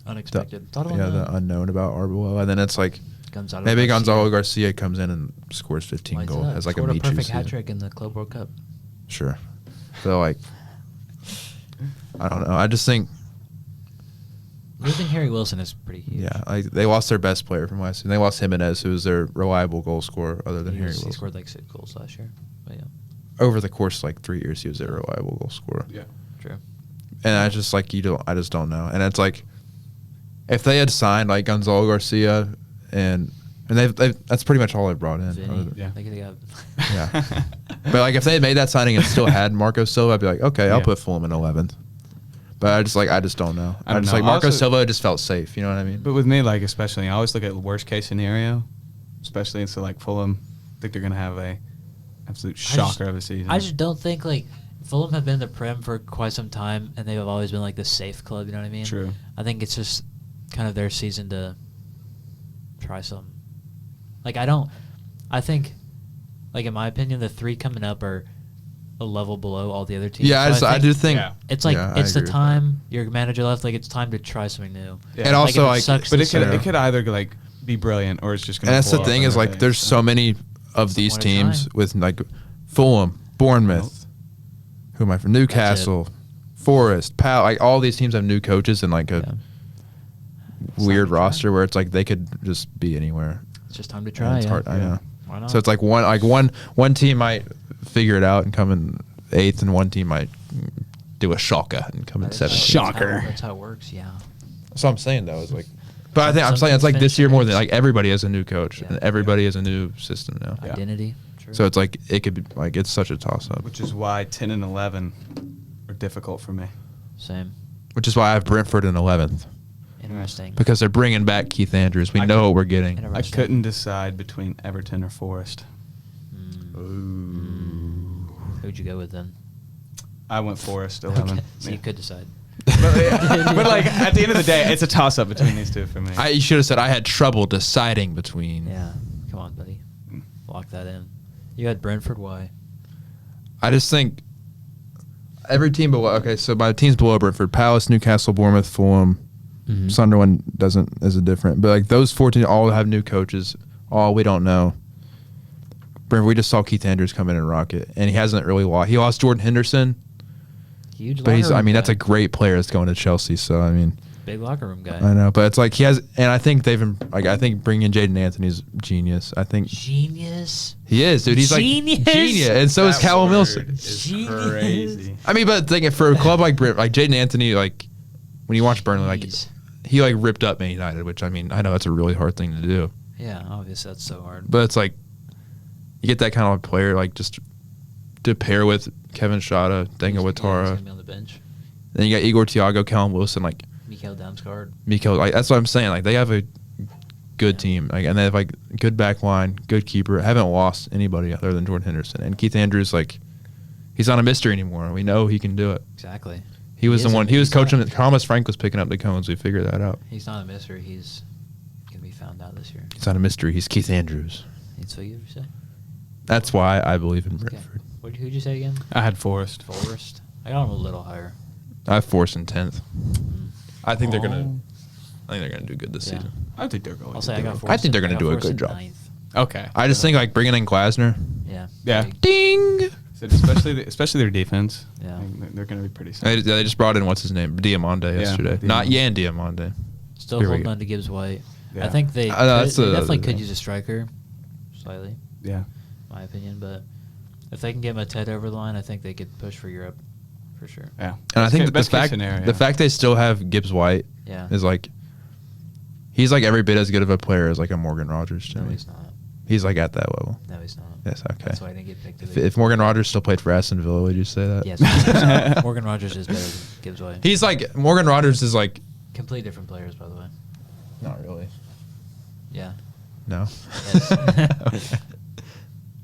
Unexpected. the unknown about Arbeloa, and then it's like Gonzalo maybe Garcia. Gonzalo Garcia comes in and scores 15 Lights it goals, up. has like Scored a a Michu perfect season. hat trick in the Club World Cup. Sure. So like, I don't know. I just think Losing Harry Wilson is pretty huge. yeah, like they lost their best player from last season. They lost Jimenez, who was their reliable goal scorer, other than Harry He Wilson. scored like 6 goals last year. But yeah, Over the course of like 3 years, he was their reliable goal scorer. Yeah. true. And I just like I just don't know. And it's like if they had signed like Gonzalo Garcia and they've that's pretty much all they brought in. other Vinny, than- Yeah. they got Yeah. But like if they had made that signing and still had Marco Silva, I'd be like, okay, I'll Yeah. put Fulham in 11th. But I just don't know. I don't just know. like Marco Also- Silva just felt safe. You know what I mean? But with me, like especially, I always look at the worst case scenario, especially so like Fulham. I think they're gonna have a absolute shocker of a season. I just don't think like Fulham have been in the Prem for quite some time, and they've always been like the safe club. You know what I mean? True. I think it's just kind of their season to try some. Like I think, like in my opinion, the 3 coming up are a level below all the other teams. Yeah, So I do think. yeah. It's like Yeah, I it's the agree with time your manager left. Like it's time to try something new. Yeah. And also, if it like, sucks but this it year- could either like be brilliant or it's just gonna. And that's the blow up thing in is their like face, there's so many of these One at a teams time. with like Fulham, Bournemouth, who am I from? Newcastle, Forest, Pal. Like all these teams have new coaches and like a. Yeah. weird to try. roster where it's like they could just be anywhere. It's just time to And try. it's Yeah. hard. I know. Why not? So it's like one team might figure it out and come in 8th, and one team might do a Schalke and come in 7th. Shocker. That's how it works. Yeah. That's what I'm saying though. Is like, but I think I'm Some saying it's like teams this year more than finish like everybody has a new coach Yeah. and everybody has a new system now. Yeah. Identity. True. So it's like it could be like it's such a toss up. Which is why 10 and 11 are difficult for me. Same. Which is why I have Brentford in 11th Interesting. because they're bringing back Keith Andrews. We I know could- what we're getting. I Interesting. couldn't decide between Everton or Forest. Who'd you go with then? I went Forest 11. Okay, so Yeah. you could decide. but like at the end of the day, it's a toss up between these two for me. You should have said I had trouble deciding between. Yeah. Come on, buddy. Lock that in. You had Brentford. Why? I just think every team below. Okay, so my teams below Brentford: Palace, Newcastle, Bournemouth, Fulham. Mhm. Sunderland isn't different, but like those 14 all have new coaches. All we don't know. Brentford, we just saw Keith Andrews come in and rock it, and he hasn't really lost. He lost Jordan Henderson, Huge. but locker room that's guy. a great player that's going to Chelsea. So I mean, big locker room guy. I know, but it's like he has, and I think I think bringing in Jaden Anthony's genius. I think Genius. he is, dude. He's Genius? like genius, and so is That Callum word Wilson. is Genius. crazy. I mean, but thinking for a club like Jaden Anthony, like when you watch Burnley, like Jeez. he like ripped up Man United, which I mean, I know that's a really hard thing to do, Yeah, obviously that's so hard. but it's like you get that kind of player like just to pair with Kevin Shada, Denga Yeah, he's Watara, gonna be on the bench. then you got Igor Thiago, Callum Wilson, like Mikael Damsgaard. Miko. Like that's what I'm saying. Like they have a good Yeah. team, like, and they have like good back line, good keeper. Haven't lost anybody other than Jordan Henderson and Keith Andrews. Like he's not a mystery anymore. We know he can do it. Exactly. He was the is one. a- He was he's not- coaching. Thomas Frank was picking up the cones. We figured that out. He's not a mystery. He's gonna be found out this year. He's not a mystery. He's Keith Andrews. That's what you say. That's why I believe in Okay. Brentford. Who'd you say again? I had Forest. Forest. I got him a little higher. I have Forest in 10th. I think they're gonna. Oh. I think they're gonna do good this Yeah. season. I think they're going. I'll to say I do got it. Forest. think they're gonna got do a Forest good in job. 9th. Okay. I just think like bringing in Glasner. Yeah. Yeah. Big. Ding. So especially their defense. Yeah. I think they're going to be pretty solid. They just brought in what's his name, Diamande Yeah, yesterday. Diamande. Not Yan Diamande. Still Here we holding go. on to Gibbs White. Yeah. I think they, that's they the definitely other could thing. use a striker, slightly, Yeah. my opinion. But if they can get Mateta over the line, I think they could push for Europe, for sure. Yeah. And I think that Best case scenario. the fact they still have Gibbs White Yeah. is like he's like every bit as good of a player as like a Morgan Rogers to No, me. he's not. He's like at that level. No, he's not. Yes, okay. That's why I didn't get picked. If Morgan Rogers still played for Aston Villa, would you say that? Yes, Morgan Rogers is better than Gibbs White. He's like Morgan Rogers is like Completely different players, by the way. not really. Yeah. No. Yes.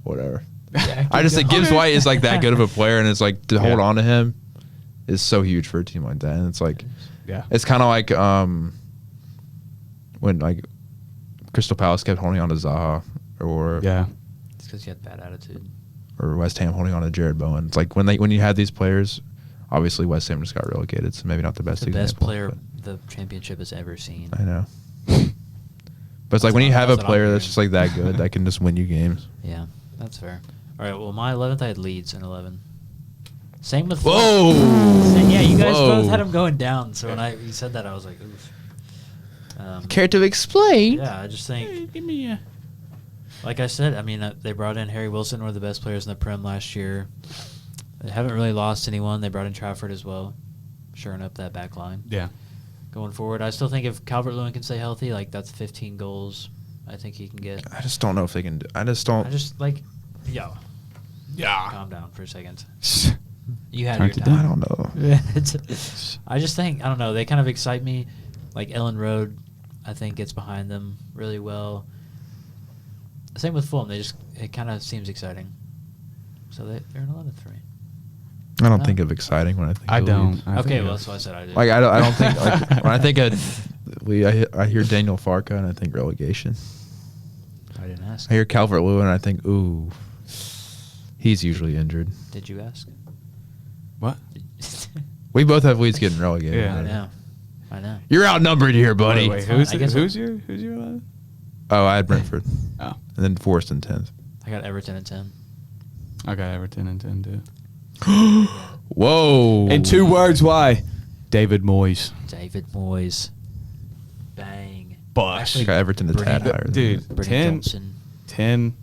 Whatever. Yeah, I just think Gibbs Okay. White is like that good of a player, and it's like to hold Yeah. on to him is so huge for a team like that. And it's like Yeah. it's kind of like when like Crystal Palace kept holding on to Zaha, or Yeah. It's because you had bad attitude. or West Ham holding on to Jared Bowen. It's like when you had these players, obviously West Ham just got relegated, so maybe not the best The best example. player but the championship has ever seen. I know. But it's like when you have a That's what I'm player that's hearing. just like that good, that can just win you games. Yeah, that's fair. All right, well, my 11th, I had Leeds in 11. Same with... Whoa! Yeah, you guys Whoa. both had them going down, so when you said that, I was like, oof. Care to explain? Yeah, I just think... Give me a. Like I said, I mean, they brought in Harry Wilson, one of the best players in the Prem last year. They haven't really lost anyone. They brought in Trafford as well, shoring up that back line. Yeah. Going forward, I still think if Calvert-Lewin can stay healthy, like that's 15 goals I think he can get. I just don't know if they can do. I just don't. I just, like, yo, Yeah. calm down for a second. You had Turn your it time. I don't know. I just think, I don't know, they kind of excite me. Like Ellen Road, I think gets behind them really well. Same with Fulham. It kind of seems exciting. So they're in 11th for me. I don't No. think of exciting when I think. I of don't. Leeds. I Okay, think well, it- that's what I said I did. Like I don't think like when I think of I hear Daniel Farka and I think relegation. I didn't ask. I hear Calvert-Lewin and I think ooh, he's usually injured. Did you ask? What? We both have Leeds getting relegated. Yeah. I know. You're outnumbered here, buddy. Wait, fine. I guess who's your 11? Oh, I had Brentford, Oh. and then Forest in 10th. I got Everton at 10. I got Everton and 10 too. Whoa! In 2 words, why? David Moyes. David Moyes. Bang. Bush. Got Everton a tad higher. Dude, Brennan 10, Johnson. 10,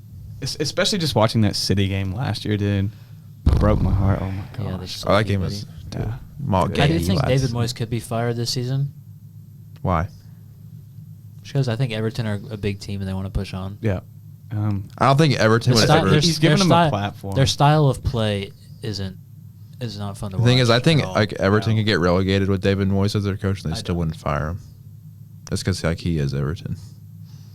especially just watching that City game last year, dude. Broke my heart. Oh, my Yeah, gosh. they just- Oh, that game was Yeah. Malt I I game. do Yeah, think lads. David Moyes could be fired this season. Why? Because I think Everton are a big team and they want to push on. Yeah. I don't think Everton would ever. He's giving them a platform. Their style of play is not fun to watch. The thing is, I think at all. like Everton could get relegated with David Moyes as their coach, and they I still don't. wouldn't fire him. That's because like he is Everton.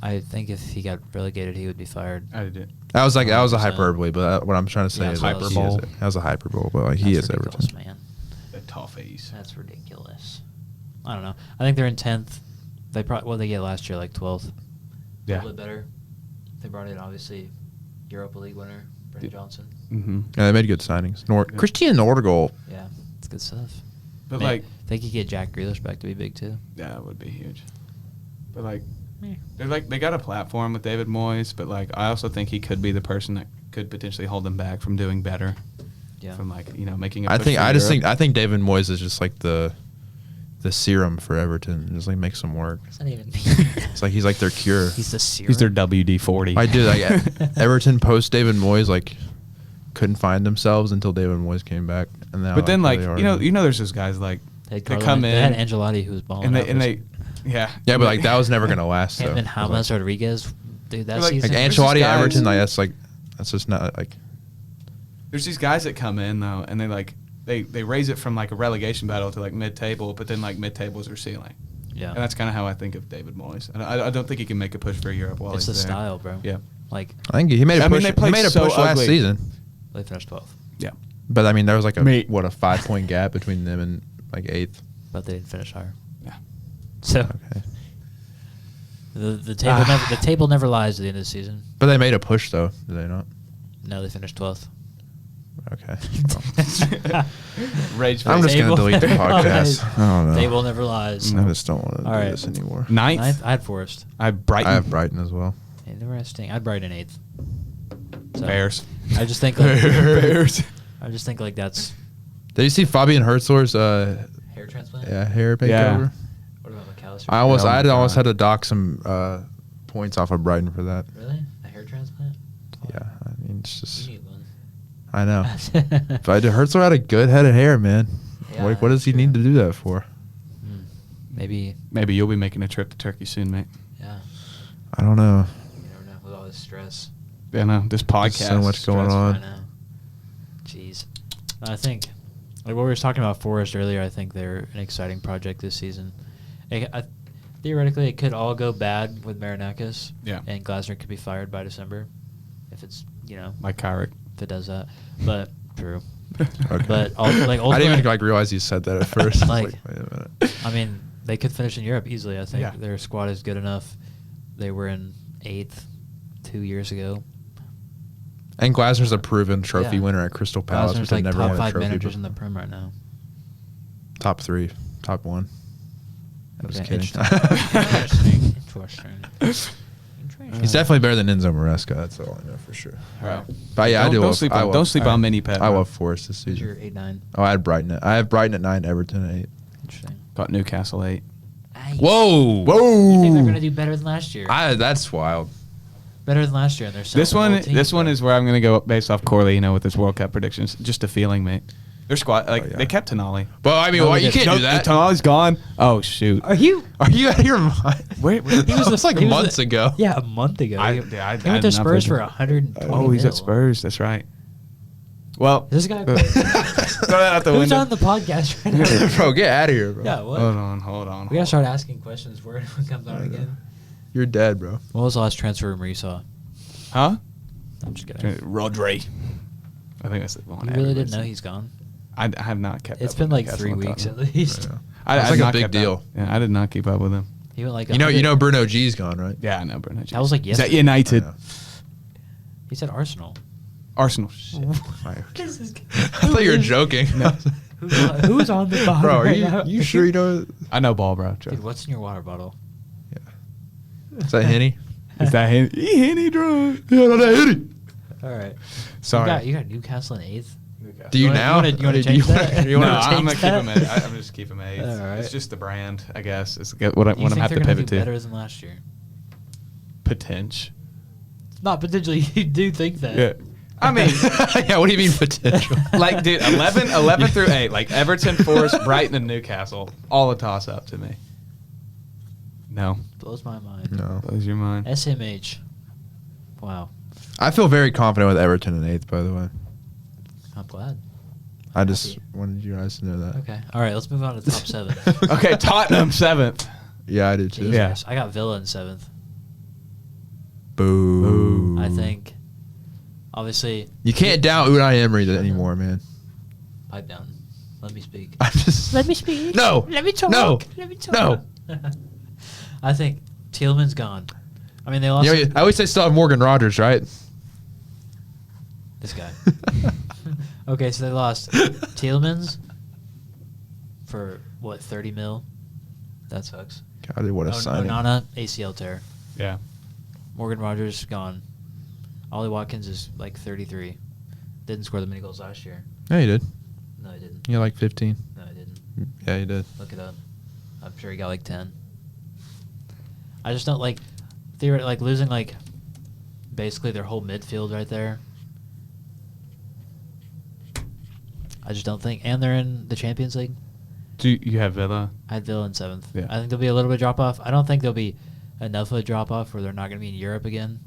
I think if he got relegated, he would be fired. I did. That was a 100%. hyperbole, but what I'm trying to say Yeah, is hyperbole. like, that was a hyperbole, but like he That's is ridiculous, Everton. man. The Toffees. That's ridiculous. I don't know. I think they're in 10th. They probably what they get last year, like 12th. A Yeah. little bit better. They brought in obviously Europa League winner Brennan Johnson. Mm-hmm. Yeah, they made good signings. Christian Nordahl. Yeah, it's good stuff. But Man, like, they could get Jack Grealish back to be big too. yeah, it would be huge. But like, they got a platform with David Moyes, but like, I also think he could be the person that could potentially hold them back from doing better. Yeah. From like, making. A I push think for Europe. I think David Moyes is just like the serum for Everton. Just like makes them work. What's that even It's like he's like their cure. He's the serum. He's their WD-40. I do like Everton post David Moyes like couldn't find themselves until David Moyes came back, and now. But then like, they are. there's those guys like They they come in They had Angelotti who was balling. and out they, for yeah. Yeah, but like that was never gonna last. him though. and James Like- Rodriguez, dude, that Like- season. Like There's Ancelotti these at guys- Everton, like that's just not like. There's these guys that come in though, and they like they raise it from like a relegation battle to like mid-table, but then like mid-table is their ceiling. Yeah, And that's kind of how I think of David Moyes. And I don't think he can make a push for Europe while it's the he's there. style, bro. Yeah. Like I think he made a I mean, push. they He played made a so push last ugly. season, they finished 12th, Yeah. but I mean there was like a Mate. 5-point gap between them and like 8th. but they didn't finish higher. Yeah. So Okay, the table never lies at the end of the season. but they made a push though, did they not? No, they finished 12th. Okay. Rage I'm face. just gonna Table delete the never podcast. lies. I don't know. Table never lies. I just don't want to All do right. this anymore. Ninth. I had Forest. I have Brighton. I have Brighton as well. Interesting. I'd Brighton 8th. So, Bears. I just think like, Bears. I just think like that's Did you see Fabian Hertzler's hair transplant. hair makeover? Yeah. What about McAllister? I almost Oh my almost God. had to dock some points off of Brighton for that. Really? A hair transplant? Yeah, I mean it's just You need one. I know. But Hertzler had a good head of hair, man. Yeah, Like, what does he true. need to do that for? Maybe. Maybe you'll be making a trip to Turkey soon, mate. Yeah. I don't know. You never know with all this stress. Yeah, no, this podcast. so much going on. I know. Jeez. I think, like what we were talking about Forest earlier, I think they're an exciting project this season. Theoretically, it could all go bad with Marinakis. Yeah. And Glasner could be fired by December, if it's Like Kyrick. if it does that. But true. Okay. But I didn't even ultimately- like realize you said that at first. I was Like- wait a minute. I mean, they could finish in Europe easily. I think Yeah. their squad is good enough. They were in 8th 2 years ago. And Glasner's a proven trophy Yeah. winner at Crystal Palace, Glasner's which they like never top won a 5 trophy managers in before. the Prem right now. Top 3, top 1. I'm just Okay, kidding. Interesting. Interesting. He's definitely better than Enzo Maresca. That's all I know for sure. Right. But yeah, I do. Don't love, sleep I on- love- don't sleep I- on Mini Pet, I bro. love Forest this Who's your season. 8-9? Oh, I had Brighton. I have Brighton at 9, Everton at 8. Interesting. Got Newcastle 8. Whoa! You think they're going to do better than last year? That's wild. Better than last year, and they're This one is where I'm going to go based off Corley, with his World Cup predictions. Just a feeling, mate. Their squad, yeah. they kept Tonali. But I mean, No, why, they you can't didn't. do that. Tonali's gone. Oh, shoot. Are you? Are you out of your mind? Wait, He was It's like he was months ago. Yeah, a month ago. I he did went not to Spurs think for of- 120 Oh, he's mil. at Spurs. That's right. Well, Is this guy? throw that out the Who's window. on the podcast right now? Bro, get out of here, bro. Yeah, what? Hold on. We gotta start asking questions where it comes on again. You're dead, bro. What was the last transfer rumor you saw? Huh? I'm just kidding. Rodri. I think that's the one. You really didn't know he's gone? I have not kept. It's up been with like Newcastle 3 and weeks Tottenham. at least. Yeah. I That's have like a not big kept up. deal. Yeah, I did not keep up with him. He went like You know, 100 Bruno G's gone, right? Yeah, I know Bruno. That was like He's at yesterday. United. I know. He said Arsenal. Arsenal. Shit. I thought you were joking. Who's on the bottom? Bro, are right now? you sure you know? I know ball, bro. Dude, what's in your water bottle? Is that Henny? Is that Henny drunk? Yeah, no, that Henny. All right. Sorry. You got Newcastle in 8th. Do you now? You want to change that? You No, want to I'm change gonna keep that? him. I'm just keep him 8th. All right. It's just the brand, I guess. It's what I'm You think have they're to gonna pivot do to. better than last year? Potential. Not potentially. You do think that? Yeah. I mean, Yeah, what do you mean potential? like, dude, 11 through 8, like Everton, Forest, Brighton, and Newcastle, all a toss up to me. No, Blows my mind. No. blows your mind. SMH. Wow. I feel very confident with Everton in 8th, by the way. I'm glad. I just Happy. wanted you guys to know that. Okay. All right. Let's move on to the top 7. Okay, Tottenham 7th. Yeah, I do too. Yeah. Jesus, I got Villa in 7th. Boo. I think. Obviously. You can't doubt Unai Emery anymore, man. Pipe down. Let me speak. I'm just. Let me speak. No. Let me talk. No. Let me talk. No. I think Tielemans gone. I mean, they lost. You know, I always say still have Morgan Rogers, right? This guy. Okay, so they lost Tielemans for what, 30 mil? That sucks. God, what a signing. Onana, ACL tear. Yeah. Morgan Rogers gone. Ollie Watkins is like 33. Didn't score that many goals last year. Yeah, he did. No, he didn't. He had like 15. No, he didn't. Yeah, he did. Look it up. I'm sure he got like 10. I just don't like like losing like basically their whole midfield right there. I just don't think, and they're in the Champions League. Do you have Villa? I had Villa in 7th. Yeah. I think there'll be a little bit of drop off. I don't think there'll be enough of a drop off where they're not going to be in Europe again.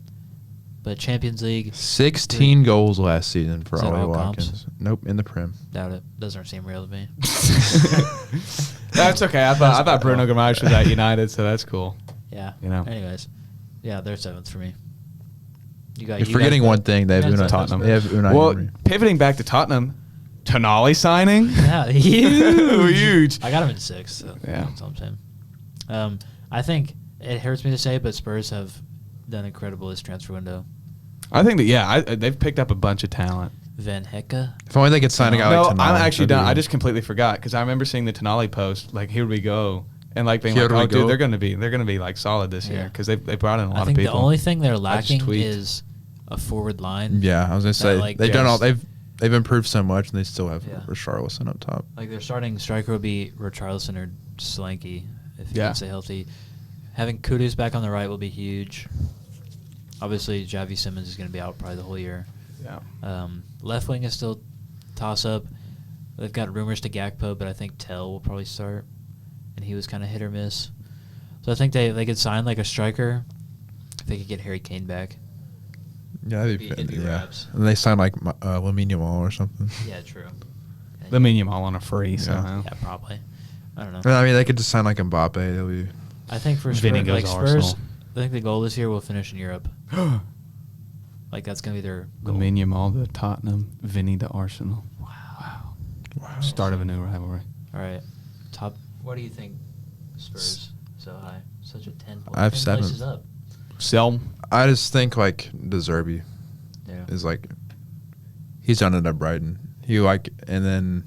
But Champions League, 16 goals last season for Is that Ollie all comps? Watkins. Nope, in the Prem. doubt it. Doesn't seem real to me. That's okay. I thought Bruno Guimaraes was at United, so that's cool. Yeah. You know. Anyways, yeah, they're 7th for me. You're forgetting one thing. They have you guys Unai. Tottenham. They have Unai Well, Emery. pivoting back to Tottenham, Tonali signing. Yeah, huge. Huge. I got him in 6th. So Yeah. that's all I'm saying. I think it hurts me to say, but Spurs have done incredible this transfer window. I think that they've picked up a bunch of talent. Van Hecke. If only they could sign a guy No, like Tonali. I'm actually that'd be done. I good. just completely forgot because I remember seeing the Tonali post like, "Here we go," and like being Here like, we "Oh, go. dude, they're gonna be like solid this year Yeah. because they brought in a lot I of think people." the only thing they're just lacking tweaked. is a forward line. Yeah, I was gonna say like, they've done yes. all they've improved so much, and they still have Yeah. Richarlison up top. Like their starting striker would be Richarlison or Solanke if he Yeah. can stay healthy. Having Kudus back on the right will be huge. Obviously, Javi Simmons is going to be out probably the whole year. Yeah. Left wing is still toss up. They've got rumors to Gakpo, but I think Tell will probably start, and he was kind of hit or miss. So I think they could sign like a striker if they could get Harry Kane back. Yeah, that'd It'd be yeah. grabs. And they signed like Lamine Yamal or something. Yeah, true. Lamine Yamal on a free Yeah. somehow. Yeah, probably. I don't know. And, I mean, they could just sign like Mbappe. They'll be. I think for Vinny Spurs, goes like to Spurs, Arsenal. I think the goal this year will finish in Europe. Like that's gonna be their goal. Lamine Yamal to Tottenham, Vinny to Arsenal. Wow. Wow. Start of a new rivalry. All right. Top. What do you think? Spurs so high, such a 10 point. I have 10 7. places up. Sell. I just think like De Zerbi Yeah. is like he's done it at Brighton. And then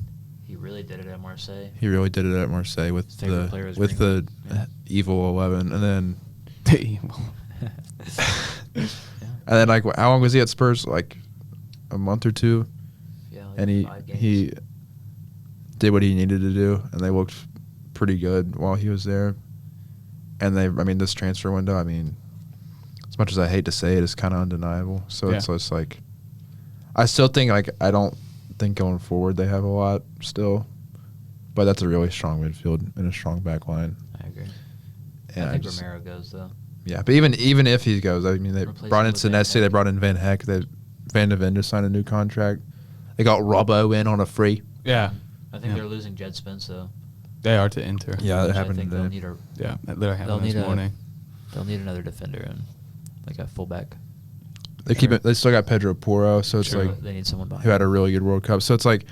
He really did it at Marseille. he really did it at Marseille with Favorite player is the Greenwood. Yeah. evil 11, and then Yeah. and then like how long was he at Spurs? Like a month or two, Yeah, like and 5 games. he did what he needed to do, and they looked pretty good while he was there. And this transfer window, as much as I hate to say it, it's kind of undeniable. So Yeah. it's just like, I still think I don't think going forward they have a lot still, but that's a really strong midfield and a strong back line. I agree. And I think Romero goes though. yeah, but even if he goes, they Replace brought him in with Van Senesi, they Hecke. brought in Van Heck, Van de Ven just signed a new contract. They got Robbo in on a free. Yeah. I think Yeah. they're losing Jed Spence though. They are to Inter. Yeah, that which I happened think they'll today. need a Yeah. That literally They'll happened this need morning. they'll need another defender and like a fullback. They keep it. They still got Pedro Porro, so it's True. like They need someone behind. who had a really good World Cup. So it's like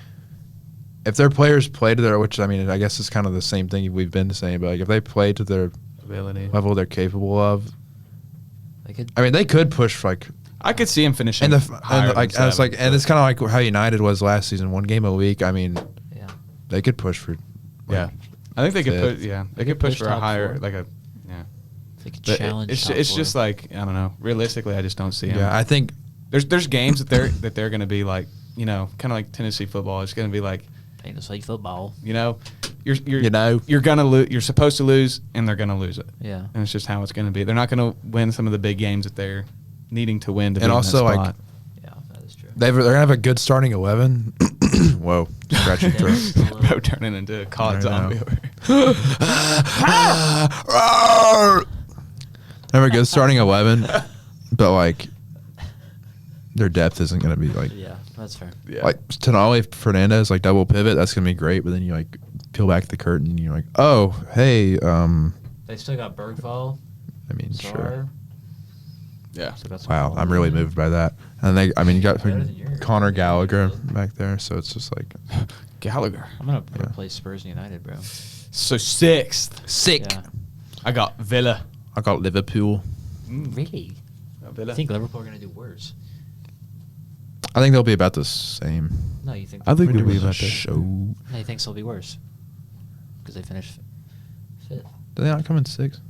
if their players play to their, which I guess is kind of the same thing we've been saying, but like if they play to their Ability. level they're capable of, They could. they could push like I could see him finishing. and higher than like it's like 7, and it's kind of like how United was last season, one game a week. Yeah. They could push for. yeah. I think they could fifth. put. Yeah, they could push for a top higher, 4. like a. Yeah. They could But challenge. It's top it's 4. just like I don't know. Realistically, I just don't see him. Yeah, I think There's games that they're going to be like kind of like Tennessee football. It's going to be like, Tennessee football. you're gonna lose. You're supposed to lose, and they're gonna lose it. Yeah. And it's just how it's going to be. They're not going to win some of the big games that they're needing to win to be And in also, that like, spot. Yeah, that is true. they're gonna have a good starting 11. Whoa, scratch your throat. Bro turning into a COD I zombie. know. over They have a good starting 11, but like their depth isn't gonna be like Yeah, that's fair. here. like Tonali Fernandez like double pivot. That's gonna be great, but then you like peel back the curtain and you're like, oh hey, They still got Bergvall, I mean Sar. sure. Yeah. Still got some Wow, quality I'm really there. moved by that. And you got Better than yours. Connor Gallagher back there, so it's just like Gallagher. I'm gonna Yeah. replace Spurs and United, bro. So 6th. sick. Yeah. I got Villa. I got Liverpool. Really? Villa. I think Liverpool are gonna do worse. I think they'll be about the same. No, you think? I think When we'll be was the about that. show. No, you think they'll be worse because they finished fifth. Did they not come in 6th?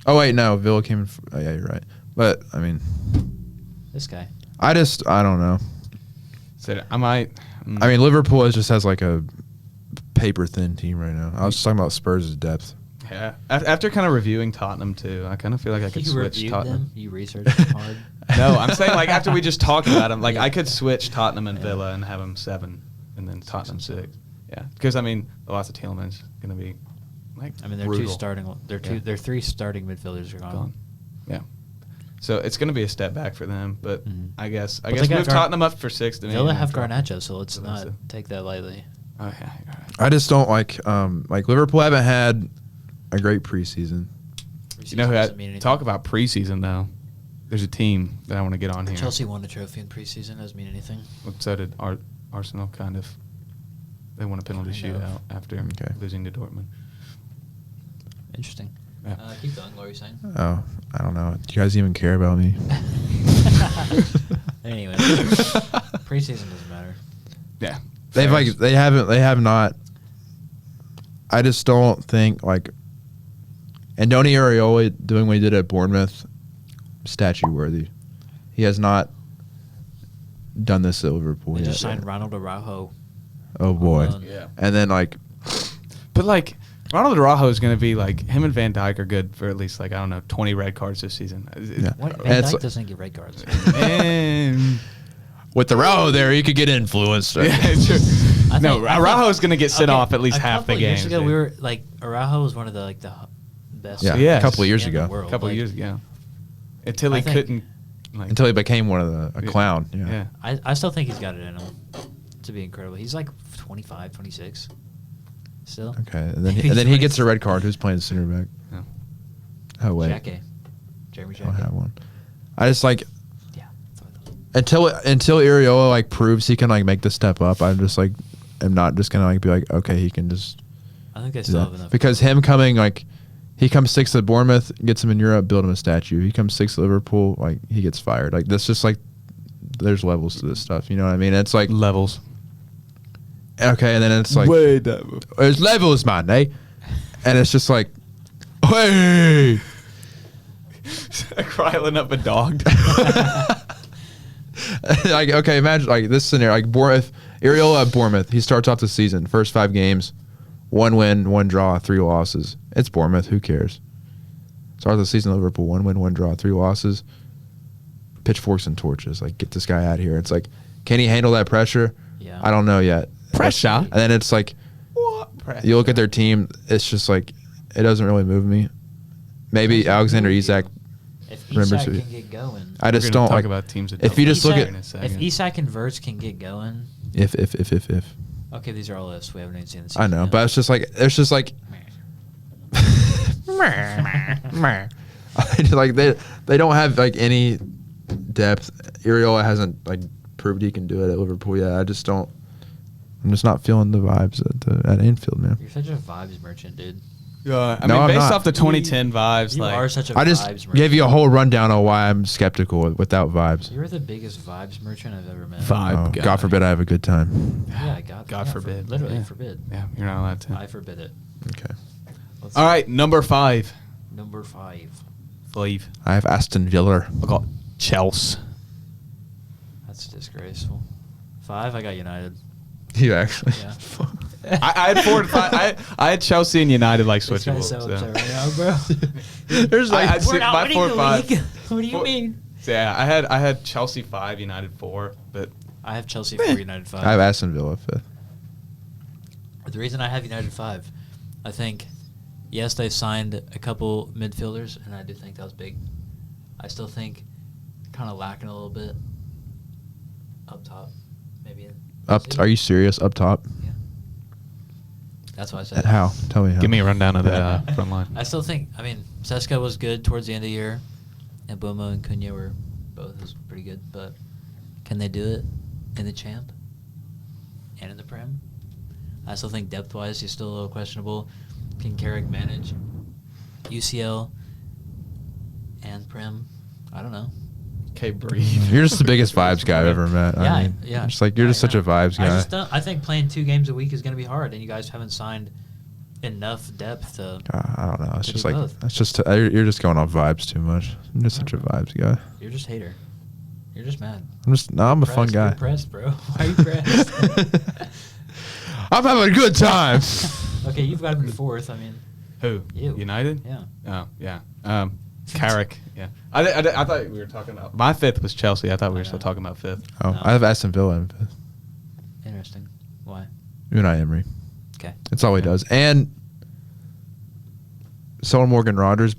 Oh wait, no, Villa came in. Oh, yeah, you're right. But I mean, This guy. I don't know. So I might. I mean, Liverpool just has like a paper thin team right now. I was just talking about Spurs' depth. Yeah. After kind of reviewing Tottenham too, I kind of feel like I could You switch reviewed Tottenham. them. You researched them hard. No, I'm saying like after we just talked about them, like Yeah. I could switch Tottenham and Yeah. Villa and have them 7, and then Tottenham 6. Yeah, because I mean, the loss of Tielemans going to be like. I mean, they're brutal. two starting. Yeah. Their 3 starting midfielders are gone. Gone. Yeah. So it's going to be a step back for them, but Mhm. I guess But they got move Tottenham up for 6th. and Villa then have drop them. Garnacho, so let's Villa not said- take that lightly. Oh yeah. All right. I just don't like Liverpool haven't had a great preseason. You know who Doesn't mean anything. talk about preseason though? There's a team that I want to get on here. Chelsea won a trophy in preseason. Doesn't mean anything. Well, so did Arsenal. Kind of. They won a penalty Kind of. shootout after Okay. losing to Dortmund. Interesting. Yeah. Keep going. What were you saying? Oh, I don't know. Do you guys even care about me? Anyway, preseason doesn't matter. Yeah. They have not. I just don't think like Andoni Iraola doing what he did at Bournemouth, statue worthy. He has not done this at Liverpool They yet. just signed Ronald Araujo. Oh boy. on loan. Yeah. And then like But like Ronald Araujo is going to be like him and Van Dijk are good for at least like I don't know 20 red cards this season. Yeah. What? And Van it's Dijk like- doesn't get red cards. Man. with the Araujo there, he could get influenced. Yeah, it's true. I No, think- Araujo's going to get sent Okay, off at least a half the couple years games. ago, dude. we were like Araujo was one of the best. Yeah, Yes. a couple of years in the ago. world. a couple Like, years ago. Until he I think- couldn't. Like, Until he became a Yeah. clown. Yeah. yeah. I still think he's got it in him to be incredible. He's like 25, 26 still. Okay. And then He's he gets a 26. red card. Who's playing center back? Yeah. Oh wait. Jackie. Jeremy I don't Jackie. have one. I just like Yeah. until Iraola like proves he can like make the step up. I'm just like am not just gonna like be like okay he can just I think they do still have that. enough. Because him coming like he comes 6th at Bournemouth, gets him in Europe, build him a statue. He comes 6th at Liverpool, like he gets fired. Like that's just like there's levels to this stuff. You know what I mean? It's like Levels. okay, and then it's like there's levels, man, eh? And it's just like, hey. Crying up a dog. Like okay, imagine like this scenario. Like Bournemouth, Iraola at Bournemouth. He starts off the season, first 5 games, 1 win, 1 draw, 3 losses. It's Bournemouth. Who cares? Start the season, Liverpool, 1 win, 1 draw, 3 losses. Pitchforks and torches. Like get this guy out of here. It's like, can he handle that pressure? Yeah. I don't know yet. Pressure. And then it's like, What? Pressure. you look at their team. It's just like, it doesn't really move me. Maybe Alexander Isak. If Remember Isak to- can get going, I just We're gonna don't talk like. about teams that if don't you just look Isak at- in a if second. Isak and Verts can get going, If. okay, these are all ifs. We haven't even seen the I season know, yet. but it's just like like they don't have like any depth. Iraola hasn't like proved he can do it at Liverpool yet. I'm just not feeling the vibes at Anfield, man. You're such a vibes merchant, dude. I No, mean, I'm based not. off the 2010 vibes, You like are such a I just vibes merchant. gave you a whole rundown on why I'm skeptical without vibes. You're the biggest vibes merchant I've ever met. Vibe Oh, guy. God forbid I have a good time. Yeah, God yeah, forbid. literally Yeah. forbid. Yeah, you're not allowed to. I forbid it. Okay. Let's All see. right, number 5. Number 5. Fleeve. I have Aston Villa. I got Chelsea. That's disgraceful. 5, I got United. You actually? Yeah. I had 4 and 5. I had Chelsea and United like This switchable. guy's so so. upset right now, bro. There's like I'd We're sit not by winning 4 the and 5. league. What do you 4 mean? So yeah, I had Chelsea 5, United 4, but I have Chelsea 4, United 5. I have Aston Villa 5th. The reason I have United 5, I think, yes, they signed a couple midfielders, and I do think that was big. I still think kind of lacking a little bit up top, maybe. Are you serious? Up top? Yeah. That's why I said. How? Tell me how. give me a rundown of the front line. I still think. I mean, Seska was good towards the end of the year, and Bomo and Cunha were both pretty good. But can they do it in the champ and in the Prem? I still think depth-wise, he's still a little questionable. Can Carrick manage UCL and Prem? I don't know. Okay, breathe. You're just the biggest vibes guy I've ever met. Yeah, I mean, yeah. Just like you're just such a vibes I guy. just don't. I think playing 2 games a week is going to be hard, and you guys haven't signed enough depth to. I don't know. It's to just do like both. that's just you're just going off vibes too much. I'm just such a vibes guy. You're just hater. You're just mad. I'm a fun Pressed, guy. You're pressed, bro. Why are you pressed? I'm having a good time. Okay, you've got him in 4th. I mean, Who? You. United? yeah. Oh, yeah. Carrick. Yeah. I thought we were talking about. My 5th was Chelsea. I thought we were still talking about 5th. Oh, No. I have Aston Villa in 5th. Interesting. Why? Unai Emery. Okay. That's all he does. And sold Morgan Rogers,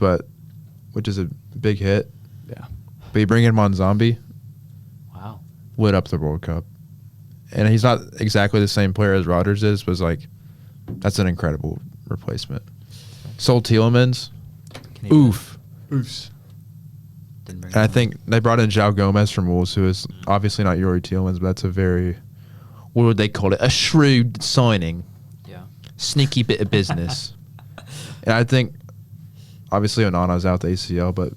which is a big hit. Yeah. But you bring in Monzambi, Wow. lit up the World Cup. And he's not exactly the same player as Rodgers is, but it's like that's an incredible replacement. Sold Tielemans. Can he do Oof. Oofs. it? Didn't bring And I him. think they brought in João Gomez from Wolves, who is obviously not Yuri Tielemans, but that's a very, what would they call it? A shrewd signing. Yeah. Sneaky bit of business. And I think, obviously, Onana's out the ACL, but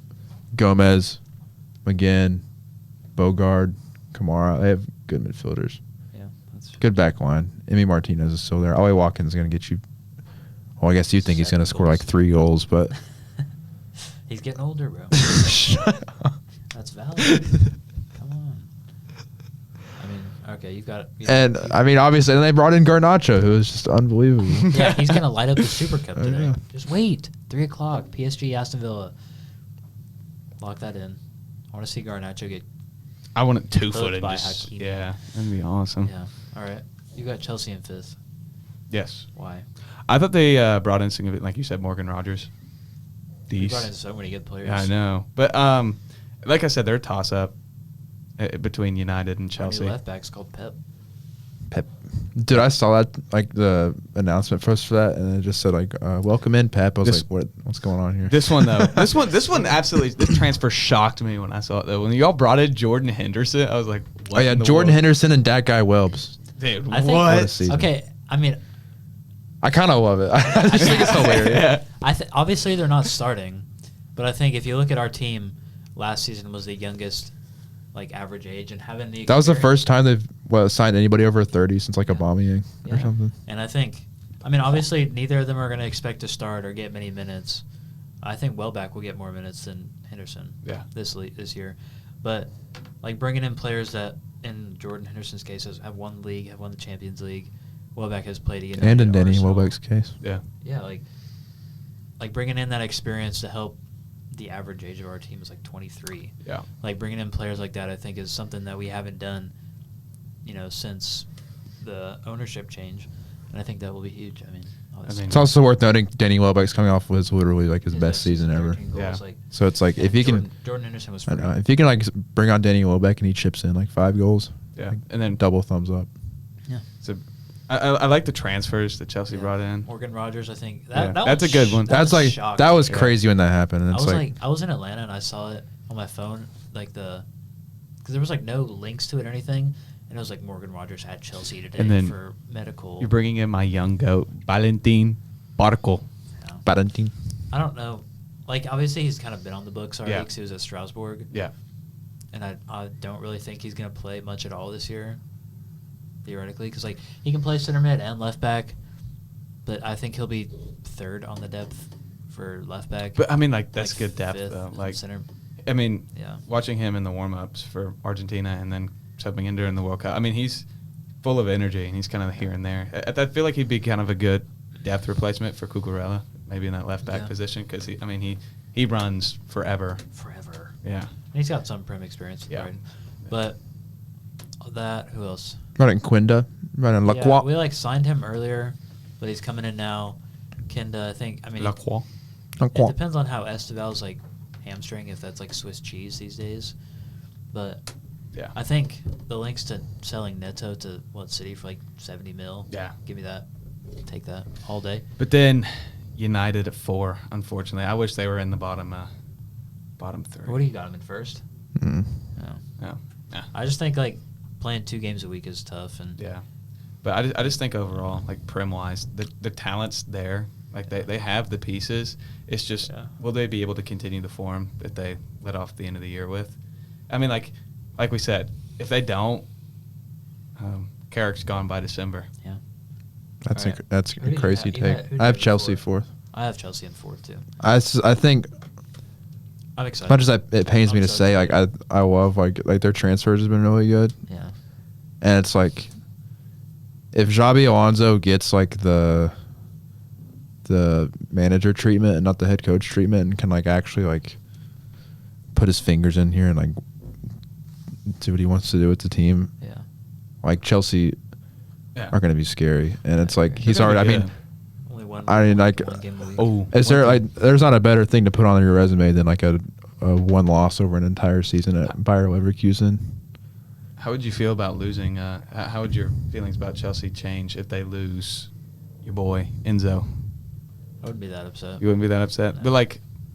Gomez, McGinn, Bogard, Kamara, they have good midfielders. Yeah. That's Good back line. Emi Martinez is still there. Ollie Watkins is going to get you. Well, I guess you think he's going to 7 score like goals. 3 goals, but. He's getting older, bro. Shut up. That's valid. Come on. I mean, okay, you've got. And, I mean, obviously, and they brought in Garnacho, who is just unbelievable. Yeah, he's gonna light up the Super Cup I today. know. Just wait. 3 o'clock. PSG Aston Villa. Lock that in. I want to see Garnacho get. I want it 2 Both footed. by Hakimi. Yeah. That'd be awesome. Yeah. All right. You got Chelsea in 5th. Yes. Why? I thought they brought in significant, like you said, Morgan Rogers. You brought in so many good players. Yeah, I know. But like I said, they're a toss-up between United and Our Chelsea. new left back's called Pep. Pep. Dude, I saw that, like, the announcement first for that, and it just said, like, welcome in, Pep. I was This- like, what's going on here? This one though, this one absolutely. This transfer shocked me when I saw it though. When y'all brought in Jordan Henderson, I was like, what Oh, yeah, in the Jordan world? Henderson and that guy Welbs. Dude, I think, What a what? season. Okay, I mean, I kind of love it. I just think it's hilarious. Yeah. obviously they're not starting, but I think if you look at our team, last season was the youngest, like, average age, and having the That was the experience- first time they've signed anybody over 30 since, like, Aubameyang or Yeah. something. And I think, I mean, obviously neither of them are going to expect to start or get many minutes. I think Welbeck will get more minutes than Henderson. Yeah. This year, but like bringing in players that, in Jordan Henderson's case, have won the league, have won the Champions League. Welbeck has played at And in United, Denny Arsenal. Welbeck's case. Yeah. Yeah, like bringing in that experience to help. The average age of our team is like 23. Yeah. Like bringing in players like that, I think, is something that we haven't done, since the ownership change, and I think that will be huge. I mean, obviously. It's also worth noting Denny Welbeck's coming off was literally, like, his best season ever. 13 goals, Yeah. like, So it's like, if you can, Jordan Henderson was I free. don't know, if you can, like, bring on Denny Welbeck and he chips in, like, 5 goals. Yeah. like, And then double thumbs up. Yeah. So, I like the transfers that Chelsea Yeah. brought in. Morgan Rogers, I think Yeah, that that's was a good one. That's like, shocking. that was Yeah. crazy when that happened. And I it's was like, I was in Atlanta and I saw it on my phone, like because there was like no links to it or anything, and it was like Morgan Rogers had Chelsea today And then for medical. You're bringing in my young goat, Valentin Barco. Valentin. I don't know. Like, obviously, he's kind of been on the books already Yeah. because he was at Strasbourg. Yeah. And I don't really think he's going to play much at all this year, theoretically, because, like, he can play center mid and left back, but I think he'll be third on the depth for left back. But I mean, like, that's good depth fifth though. Like, center. I mean, Yeah. watching him in the warm-ups for Argentina and then subbing in during the World Cup. I mean, he's full of energy, and he's kind of here and there. I feel like he'd be kind of a good depth replacement for Cucurella, maybe in that left back position, because he runs forever. Forever. Yeah. And he's got some Prem experience. Yeah. Right? But who else? Running Quinda, running Lacroix. We signed him earlier, but he's coming in now. Kenda, I think. I mean, Lacroix. it depends on how Esteval's hamstring, if that's Swiss cheese these days. But Yeah. I think the links to selling Neto to City for 70 mil. Yeah. Give me that. Take that all day. But then United at 4, unfortunately. I wish they were in the bottom 3. What do you got him in first? Mm. No. No. Yeah. I just think playing 2 games a week is tough, and Yeah. But I just think overall, Prem-wise, the talent's there. They have the pieces. It's just, will they be able to continue the form that they let off the end of the year with? I mean, like we said, if they don't, Carrick's gone by December. Yeah. That's All right. that's Who a did you crazy have? take. Who did I have you Chelsea before? 4th. I have Chelsea in 4th too. I think I'm as excited. much as it pains me I'm to so say, excited. I love their transfers has been really good, Yeah. and it's if Xabi Alonso gets the manager treatment and not the head coach treatment, and can actually put his fingers in here and do what he wants to do with the team, Yeah. Chelsea are going to be scary, and it's he's gonna already. be I mean, good. Only one. I mean, one game a week. Oh, is there there's not a better thing to put on your resume than a one loss over an entire season at Bayer Leverkusen? how would you feel about losing? How would your feelings about Chelsea change if they lose your boy Enzo? I wouldn't be that upset. You wouldn't be that upset. No. But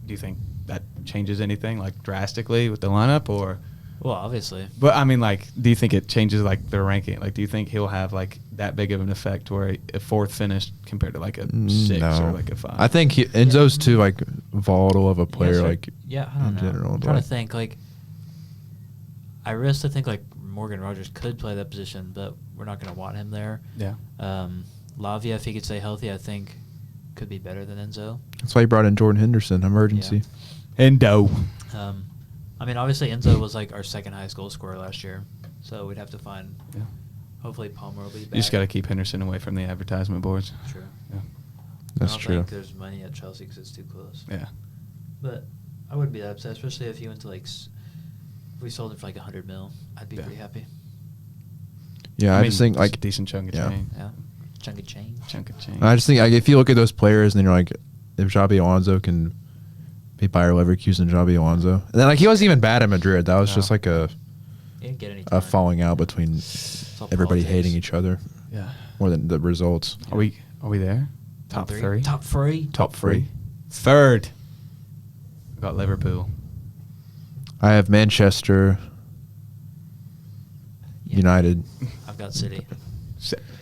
do you think that changes anything drastically with the lineup, or? Well, obviously. But I mean, do you think it changes their ranking? Do you think he'll have that big of an effect where a 4th finish compared to a 6 or a 5? I think Enzo's too volatile of a player. Yeah, I don't in know. general, I'm trying to think. I risk to think Morgan Rogers could play that position, but we're not going to want him there. Yeah. Lavia, if he could stay healthy, I think could be better than Enzo. That's why he brought in Jordan Henderson, emergency. Endo. I mean, obviously Enzo was our second highest goal scorer last year, so we'd have to find. Yeah. Hopefully Palmer will be back. You just got to keep Henderson away from the advertisement boards. True. Yeah. That's I don't true. think there's money at Chelsea because it's too close. Yeah. But I wouldn't be that upset, especially if he went to if we sold him for 100 mil, I'd be Yeah. pretty happy. Yeah, I just think it's a decent chunk of yeah. change. Yeah. Chunk of change. Chunk of change. I just think if you look at those players and then you're if Xabi Alonso can be Bayer Leverkusen, Xabi Alonso, and then he wasn't even bad at Madrid. That was just He didn't get any a time. falling out between all everybody politics. hating each other Yeah. more than the results. Are we there? Top 3. Top 3. Top 3. 3rd. We got Liverpool. I have Manchester Yeah. United. I've got City.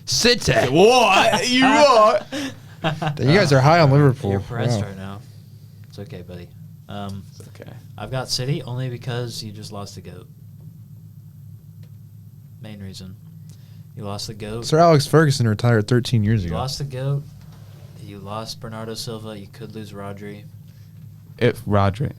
City. What? You what? You guys are high on Liverpool. You're pressed Wow. right now. It's okay, buddy. It's okay. I've got City only because you just lost the GOAT. Main reason. You lost the GOAT. Sir Alex Ferguson retired 13 years You ago. lost the GOAT. You lost Bernardo Silva. You could lose Rodri. If Rodri.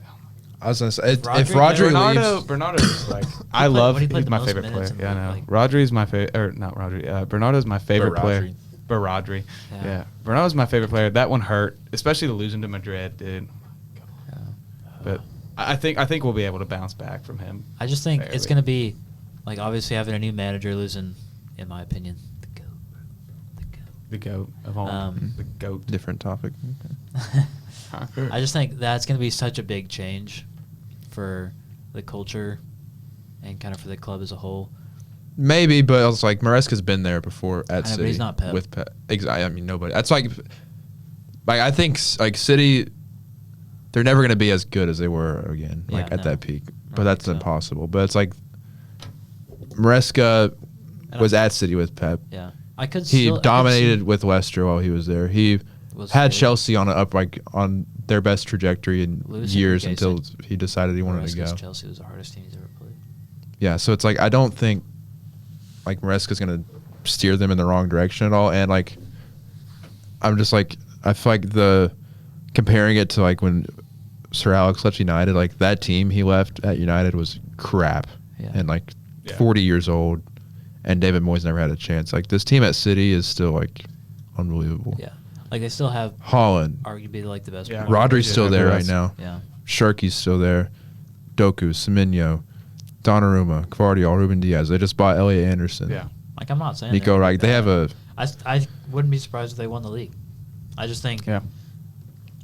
I was gonna say if Rodri- Rodri leaves, Bernardo's I played- love. but he He's played the my most favorite player. minutes in Yeah, I the know. league. Rodri's my favorite, or not Rodri. Bernardo's my favorite player. But Rodri. Yeah. Yeah. Bernardo's my favorite player. That one hurt, especially the losing to Madrid, dude. Yeah. But I think we'll be able to bounce back from him. I just think it's Barely. going to be, obviously having a new manager losing, in my opinion, the GOAT. The GOAT. The GOAT of all. The GOAT. different topic. I just think that's going to be such a big change for the culture and kind of for the club as a whole. Maybe, but it's Maresca's been there before at I know, but City. he's not Pep. With Pep. Exactly. I mean, nobody. That's I think City, they're never going to be as good as they were again, Yeah, at no. that peak. I But don't that's think so. impossible. But it's Maresca And was I- at City with Pep. Yeah. I could He still, I could dominated see- with Leicester while he was there. He Was had good. Chelsea on on their best trajectory in Luis years Enrique until said he decided he wanted to Maresca's go. Chelsea was the hardest team he's ever played. Yeah, so it's I don't think Maresca's gonna steer them in the wrong direction at all, and I'm just I feel the comparing it to when Sir Alex left United, that team he left at United was crap, Yeah. and Yeah. 40 years old, and David Moyes never had a chance. Like this team at City is still like unbelievable. Yeah, like they still have Holland, arguably like the best. Yeah. player. Rodri's still there right now. Yeah, Sharky's still there. Doku, Semenyo, Donnarumma, Gvardiol, Ruben Diaz. They just bought Elliot Anderson. Yeah. like I'm not saying Nico they're Wright. They have a. I wouldn't be surprised if they won the league. I just think Yeah.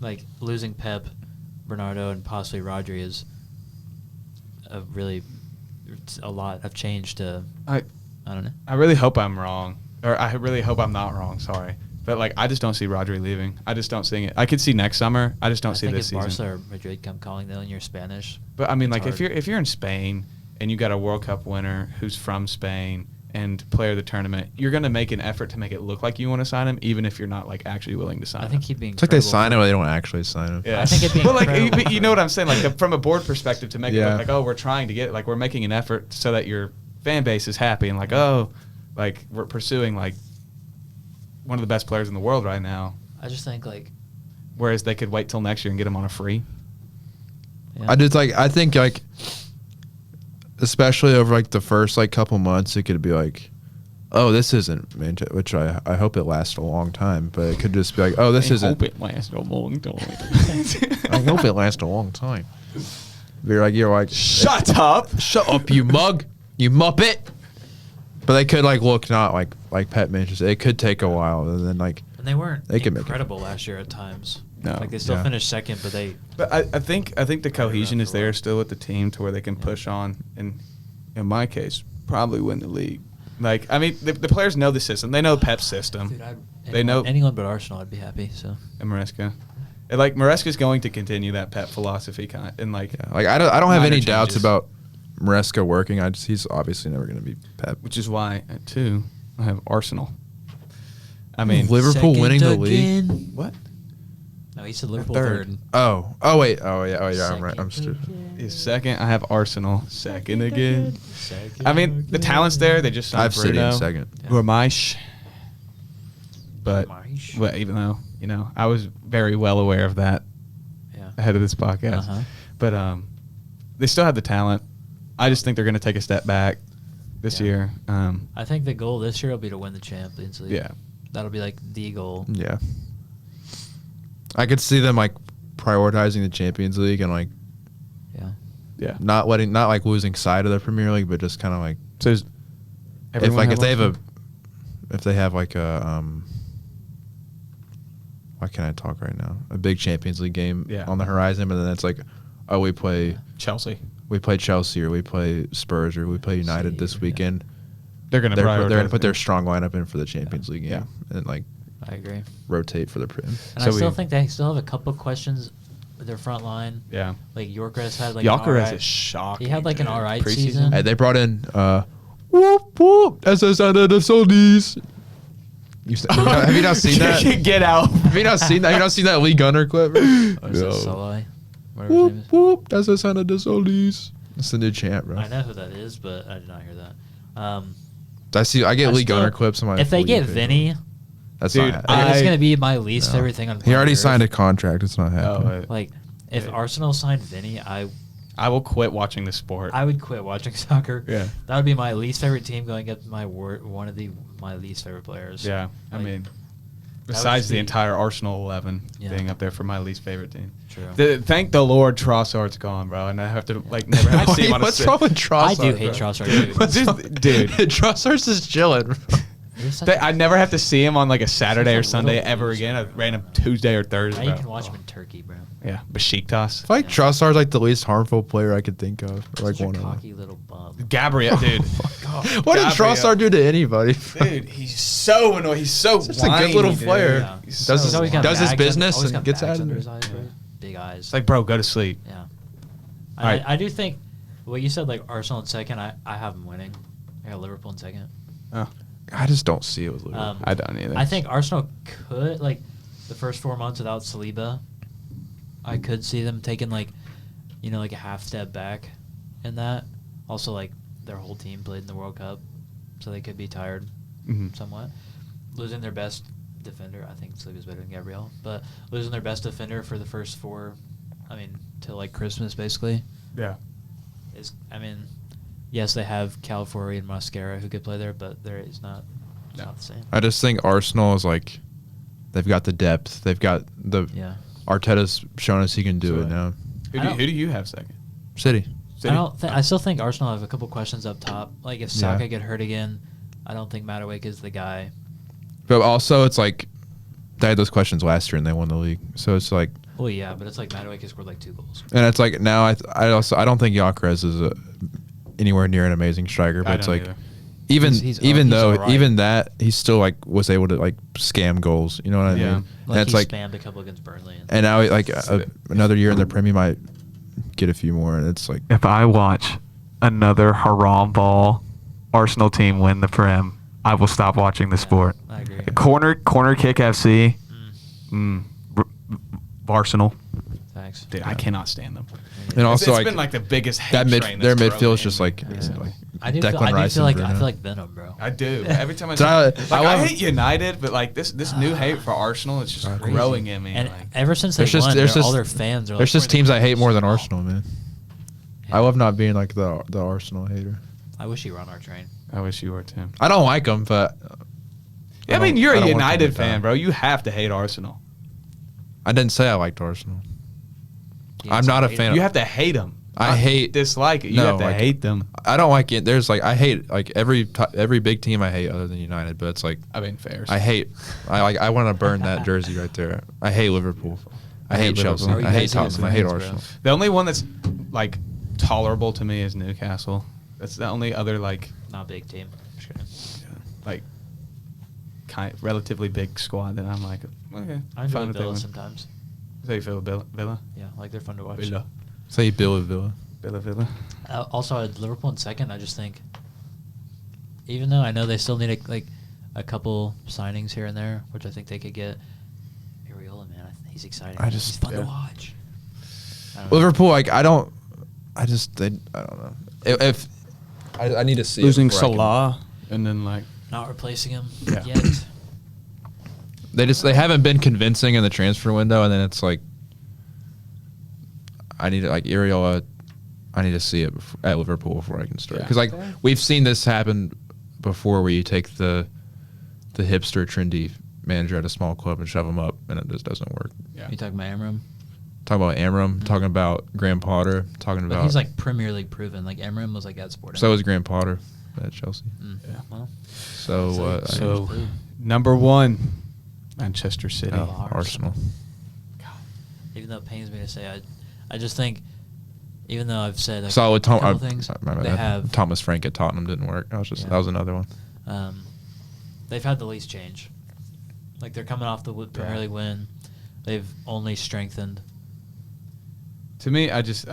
like losing Pep, Bernardo, and possibly Rodri is a lot of change to. I don't know. I really hope I'm wrong, or I really hope I'm not wrong. Sorry, but like I just don't see Rodri leaving. I just don't see it. I could see next summer. I just don't see this if season. Barca or Madrid come calling though, and you're Spanish. But I mean, like hard. if you're in Spain and you got a World Cup winner who's from Spain and player of the tournament, you're going to make an effort to make it look like you want to sign him, even if you're not like actually willing to sign him. I think he'd be. It's like they sign him, but they don't actually sign him. Yeah. I think it'd be well, like incredible you know what I'm saying, like from a board perspective, to make it Yeah. look like, oh, we're trying to get, like we're making an effort so that your fan base is happy and like, oh, like we're pursuing like one of the best players in the world right now. I just think like. Whereas they could wait till next year and get him on a free. Yeah. I think like, especially over like the first like couple months, it could be like, oh, this isn't Manchester, which I hope it lasts a long time, but it could just be like, oh, this I isn't. hope it lasts a long time. I hope it lasts a long time. You're like, Shut up. shut up, you mug, you muppet. But they could like look not like Pep Manchester. It could take a while, and then like. And they weren't They can make it. incredible last year at times. No. Like they still Yeah. finished second, but they. But I think the cohesion rough is for a there while. still with the team to where they can push on, and in my case, probably win the league. Like I mean, the players know the system. They know Pep's system. Dude, They know anyone but Arsenal. I'd be happy. So. and Maresca. And like Maresca's going to continue that Pep philosophy kind, and like Yeah, like I don't have minor any doubts changes. about Maresca working. He's obviously never going to be Pep. which is why at 2 I have Arsenal. I mean, Liverpool Second winning the league. again. what? No, he said Liverpool third. third. Oh wait, oh yeah, I'm right. I'm Second stupid. again. Is second. I have Arsenal. Second again. Second I mean, the again. talent's there. They just I signed have City Bruno. in second. Yeah. Ramesh. But Marsh. well, even though I was very well aware of that Yeah. ahead of this podcast, Uh-huh. but they still have the talent. I just think they're going to take a step back this Yeah. year. I think the goal this year will be to win the Champions League. Yeah. That'll be like the goal. Yeah. I could see them like prioritizing the Champions League and like Yeah. Yeah. not like losing sight of the Premier League, but just kind of like So is if everyone they have Arsenal? like a why can't I talk right now? A big Champions League game Yeah. on the horizon, but then it's like, oh, we play Chelsea, Chelsea or we play Spurs or we play United this Yeah. weekend. they're going to They're going to prioritize put their it. strong lineup in for the Champions League game Yeah. and like I agree. rotate for the Prem. And So I still we- think they still have a couple questions with their front line. Yeah. Like Yorkeres had like Gyökeres an is shocking. He had like an dude. alright Preseason. season. Hey, they brought in whoop whoop SSN de Solis. Have you not seen that? Get out. Have you not seen that? Have you not seen that Lee Gunner clip? Or is it Solai? Whatever his name Whoop is. whoop SSN de Solis. That's the new chant, bro. I know who that is, but I did not hear that. I get I Lee still- Gunner clips on my. If they For You get page. Vinny, that's Dude, not. like, it's I- gonna be my least No. favorite thing on. He already planet signed a Earth. contract. It's not happening. Oh, Like, if Yeah. Arsenal signed Vinny, I will quit watching the sport. I would quit watching soccer. Yeah. That would be my least favorite team going up my one of my least favorite players. Yeah, I Like, mean, would besides just the be- entire Arsenal 11 Yeah. being up there for my least favorite team. True. Thank the Lord Trossard's gone, bro, and I have to like never have to see him on a What's sit. wrong with Trossard? I do hate bro? Trossard, dude. What's just- dude. Trossard's just chilling. Bro. You're such a- I never have to see him on like a Saturday or Such a Sunday little ever loser, again. A bro. random Tuesday or Thursday. Now you bro. can watch him in Turkey, bro. Yeah, Besiktas. I feel like Yeah. Trossard's like the least harmful player I could think of. Or like Such a one of them. cocky little bum. Gabriel, dude. What did Gabriel. Trossard do to anybody? Dude, he's so annoying. He's so Just a good whiny, little dude. player. Yeah. He's Does so his- He's always got does his bags business always and got gets bags out of under there. his eyes, bro. Big eyes. It's like, bro, go to sleep. Yeah. All right. I do think what you said, like Arsenal in second. I have them winning. I got Liverpool in second. Oh, I just don't see it with Liverpool. I don't either. I think Arsenal could like the first 4 months without Saliba. I could see them taking like a half step back in that. Also, like their whole team played in the World Cup, so they could be tired Mhm. somewhat. Losing their best defender, I think Saliba's better than Gabriel, but losing their best defender for the first 4, till like Christmas basically. Yeah. yes, they have Calafiori and Mascara who could play there, but there is not the same. I just think Arsenal is like, they've got the depth. They've got the Arteta's shown us he can do it now. Who do you have second? City. I still think Arsenal have a couple questions up top. Like if Saka get hurt again, I don't think Madueke is the guy. But also, it's like they had those questions last year and they won the league. So it's like. Well, yeah, but it's like Madueke scored like 2 goals. And it's like now I don't think Gyökeres is anywhere near an amazing striker. But it's like either. even though all right. even that he's still like was able to like scam goals. You know what I mean? Like and it's he like spammed a couple against Burnley. and now like another year in the Premier might get a few more. And it's like If I watch another haram ball Arsenal team win the Prem, I will stop watching the sport. I agree. Corner kick FC. Arsenal. Thanks. Dude, I cannot stand them. and also it's like been like the biggest hate that train their that's midfield is thrown just in. like I do Declan Rice feel and like I Bruno. feel like Venom, bro. I do. Every time I So I hate United, but like this new hate for Arsenal is just Crazy. growing in me. And like, ever since they There's won, just- all their fans are like, there's just teams I hate more than small. Arsenal, man. I love not being like the Arsenal hater. I wish you were on our train. I wish you were Tim. I don't like them, but I mean, you're I a don't want them United to fan, die. bro. You have to hate Arsenal. I didn't say I liked Arsenal. Yeah, I'm so not a hate fan it. of- You have to hate them. I hate- dislike it. You No, have to like- hate them. I don't like it. There's like I hate like every big team I hate other than United, but it's like I mean, fair. I want to burn that jersey right there. I hate Liverpool. I hate Chelsea. Liverpool. I hate Are you guys Tottenham. I hate fans, bro? Arsenal. The only one that's like tolerable to me is Newcastle. That's the only other like Not a big team. like relatively big squad that I'm like, okay, I enjoy fine if they Villa win. sometimes. How you feel about Villa? Yeah, like they're fun to watch. Say Villa. Villa. Also, at Liverpool in second, I just think, even though I know they still need a couple signings here and there, which I think they could get. Areola, man, he's exciting. He's fun to watch. I don't know. Liverpool, like I don't know. If I need to see it Losing before I can- Salah and then like Not replacing him Yeah. yet. They haven't been convincing in the transfer window, and then it's like I need to like Areola. I need to see it at Liverpool before I can start Yeah. because like we've seen this happen before, where you take the hipster trendy manager at a small club and shove him up, and it just doesn't work. yeah. You talking about Amram? Talking about Amram, talking about Graham Potter, talking But about he's like Premier League proven. Like Amram was like at Sporting. so was Graham Potter at Chelsea. Yeah. Well, So number 1, Manchester City. Oh, Arsenal. even though it pains me to say, I just think, even though I've said Saw with a couple things, my they bad. have Thomas Frank at Tottenham didn't work. That was another one. they've had the least change. Like they're coming off the Premier League win. They've only strengthened. To me, I just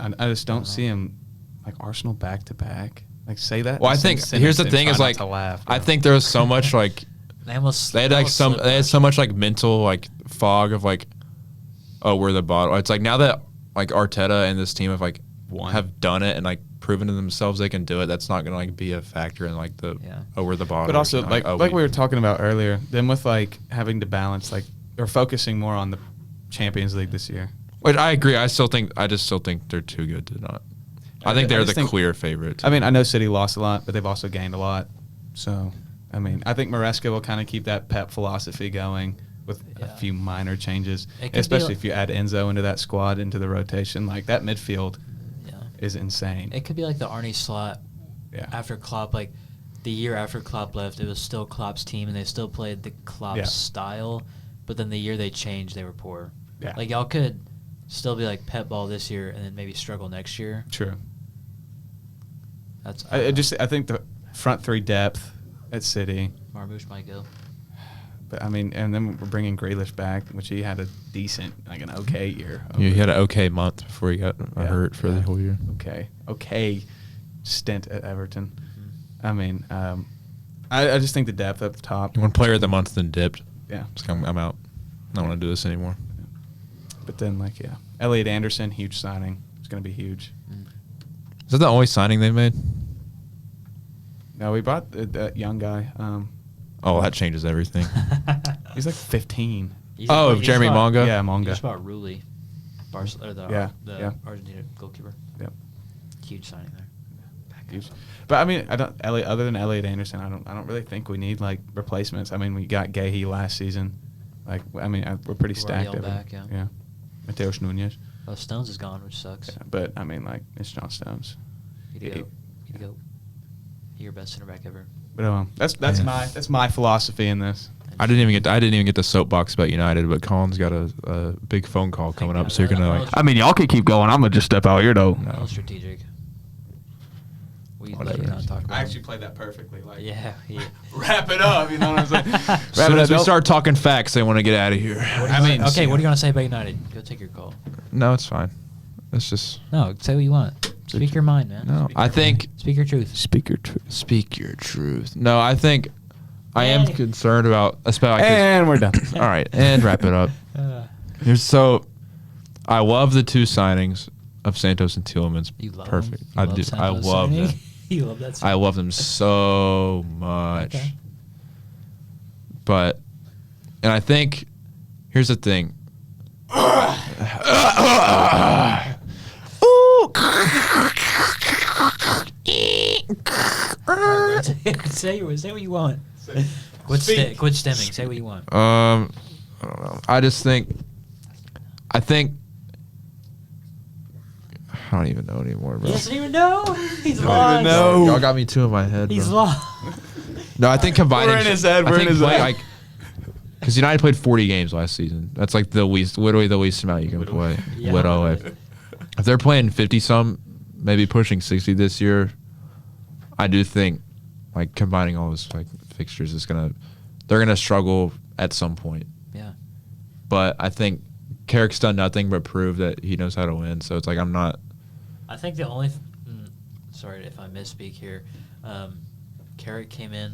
don't see him like Arsenal back to back. Like say that. Well, in I the think same here's the sentence thing and is try like not to laugh, I bro. think there was so much like They almost they had so much like mental like fog of like, oh, we're the bottom. It's like now that like Arteta and this team have done it and like proven to themselves they can do it. That's not gonna like be a factor in like the we're the bottom. But also You know, like oh, we were talking about earlier, then with like having to balance like or focusing more on the Champions League this year. Which I agree. I just still think they're too good to not. I think they're the clear favorite. I mean, I know City lost a lot, but they've also gained a lot. So, I mean, I think Maresca will kind of keep that Pep philosophy going with a few minor changes, It could especially be if you add Enzo into that squad, into the rotation. Like, that midfield is insane. It could be like the Arnie slot after Klopp, like the year after Klopp left, it was still Klopp's team, and they still played the Klopp style, but then the year they changed, they were poor. Yeah. Like, y'all could still be like Pep ball this year and then maybe struggle next year. True. That's I think the front three depth at City. Marmoush might go. But I mean, and then we're bringing Grealish back, which he had a decent, like an okay year. Yeah, he had an okay month before he got hurt for the whole year. Okay stint at Everton. I mean, I just think the depth up top. One player of the month then dipped. Yeah. It's like, I'm out. I don't want to do this anymore. But then, like, Elliot Anderson, huge signing. It's going to be huge. Is that the only signing they made? No, we brought that young guy. Oh, that changes everything. He's like 15. Jeremy Monga? Yeah, You Monga. just bought Rulli, the Yeah. Argentina goalkeeper. Yep. Huge signing there. But I mean, other than Elliot Anderson, I don't really think we need like replacements. I mean, we got Gahey last season. Like, I mean, we're pretty We're already stacked. all back, yeah. Mateus Nunez. Oh, Stones is gone, which sucks. Yeah, but I mean, like, it's John Stones. He'd go. He'd go. He's your best center back ever. But that's my philosophy in this. I didn't even get the soapbox about United, but Colin's got a big phone call coming up, so you're gonna like. I mean, y'all can keep going. I'm gonna just step out here though. A little strategic. We let Whatever. you not talk about. I actually played that perfectly. Like, Yeah. wrap it up. You know what I'm saying? As soon as we start talking facts, they want to get out of here. Okay, what are you gonna say about United? Go take your call. No, it's fine. It's just No, say what you want. Speak your mind, man. no. I think Speak your truth. speak your truth. Speak your truth. No, I think I am concerned about especially. And we're done. All right, and wrap it up. I love the two signings of Santos and Tielemans. You love Perfect. them? I You do. love I Santos love signing? them. You love that. I love them so much. Okay. But, and I think, here's the thing. Say what you want. Quit stemming. Say what you want. I don't know. I don't even know anymore, bro. He doesn't even know. He's Don't lost. even know. Y'all got me two in my head, He's bro. lost. No, I think combining. We're in his head, I we're in think his play, head. like, because United played 40 games last season. That's like literally the least amount you can play. Yeah. If they're playing 50-some, maybe pushing 60 this year, I do think like combining all those like fixtures they're gonna struggle at some point. Yeah. But I think Carrick's done nothing but prove that he knows how to win. So it's like I think the only. Sorry if I misspeak here. Carrick came in.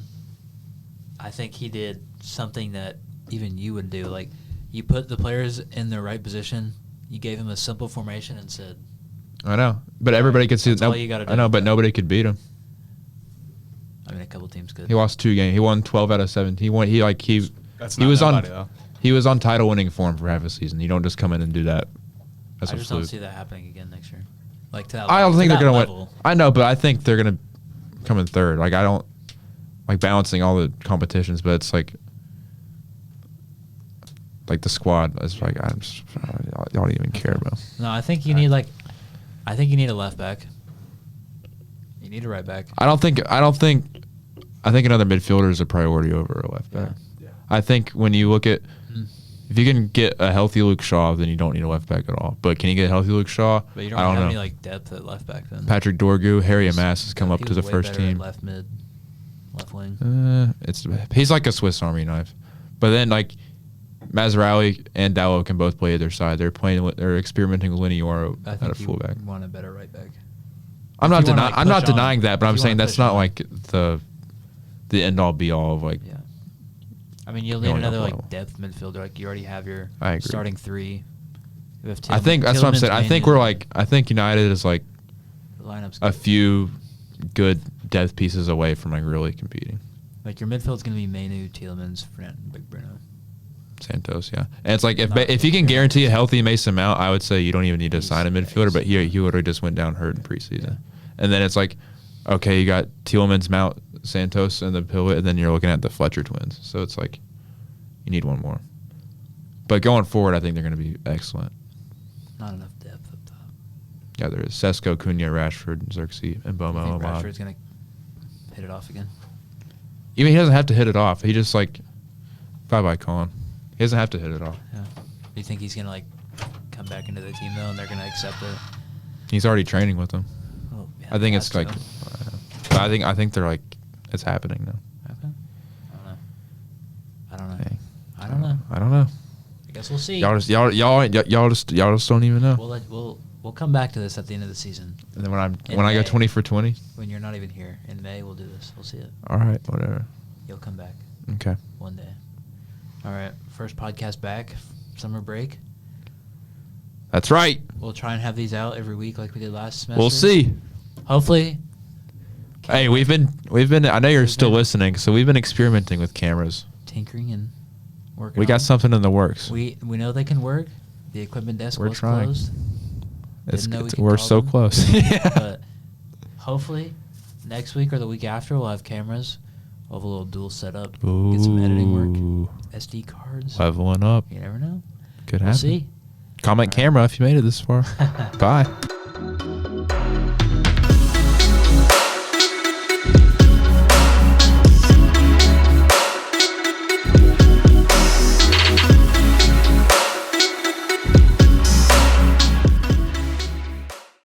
I think he did something that even you would do. Like, you put the players in the right position. You gave him a simple formation and said, I know, but everybody could see. That's all you gotta do. I know, but nobody could beat him. I mean, a couple teams could. He lost 2 games. He won 12 out of 17. He That's he not was nobody, on though. he was on title winning form for half a season. You don't just come in and do that as I a just fluke. don't see that happening again next year. Like, to that I don't level- think to they're that gonna level. win. I know, but I think they're gonna come in third. Like, I don't like balancing all the competitions, but it's like the squad is like I don't even care, bro. No, I think you need a left back. You need a right back. I think another midfielder is a priority over a left back. Yeah. I think when you look at if you can get a healthy Luke Shaw, then you don't need a left back at all. But can you get a healthy Luke Shaw? But you don't I don't have know. any like depth at left back then. Patrick Dorgu, Harry Amass has come up He to was the way first better at team. Left mid, left wing. He's like a Swiss Army knife. But then like Mazraoui and Dallo can both play either side. They're experimenting with Linioro I at think a fullback. you want a better right back. I'm If not you wanna, denying. like, I'm not push on- denying that, but if I'm you saying wanna that's push not on. like the end all be all of like. Yeah. I mean, you'll need Going up another level. like depth midfielder. Like, you already have your I agree. starting 3. You have I think that's what I'm Tielemans, saying. I think Manning. I think United is like The lineup's a good. few good depth pieces away from like really competing. Like, your midfield's gonna be Manu, Tielemans, Big Bruno. Santos, yeah, and it's like Not if you can really. guarantee a healthy Mason Mount, I would say you don't even need to He's- sign a midfielder. But he already just went down hurt in preseason, Yeah. and then it's like, okay, you got Tielemans, Mount, Santos, and the pivot, and then you're looking at the Fletcher twins. So it's like you need one more. But going forward, I think they're going to be excellent. Not enough depth up top. Yeah, there is Sesko, Cunha, Rashford, Xerxes, and I Bomo. think Ahmad. Rashford's gonna hit it off again. Even he doesn't have to hit it off. He just like bye Colin. He doesn't have to hit it off. Yeah. Do you think he's gonna like come back into the team though, and they're gonna accept it? He's already training with them. Oh, yeah, I think he it's has like, to. but I think they're like, it's happening now. Okay. I don't know. Hey. I don't know. I don't know. I guess we'll see. Y'all just don't even know. We'll come back to this at the end of the season. And then when In I go May. 20 for 20. When you're not even here in May, we'll do this. We'll see it. All right, whatever. You'll come back Okay. one day. All right. First podcast back. Summer break. That's right. We'll try and have these out every week like we did last semester. We'll see. Hopefully. Hey, we've been. I know you're We've still been- listening, so we've been experimenting with cameras. Tinkering and working. We on got them. something in the works. We know they can work. The equipment desk We're was trying. closed. Didn't know we could We're call so them. close. Yeah. But hopefully next week or the week after, we'll have cameras. We'll have a little dual setup. Get some editing work. SD cards. Leveling up. You never know. Could We'll happen. see. Comment camera if you made it this far. Bye.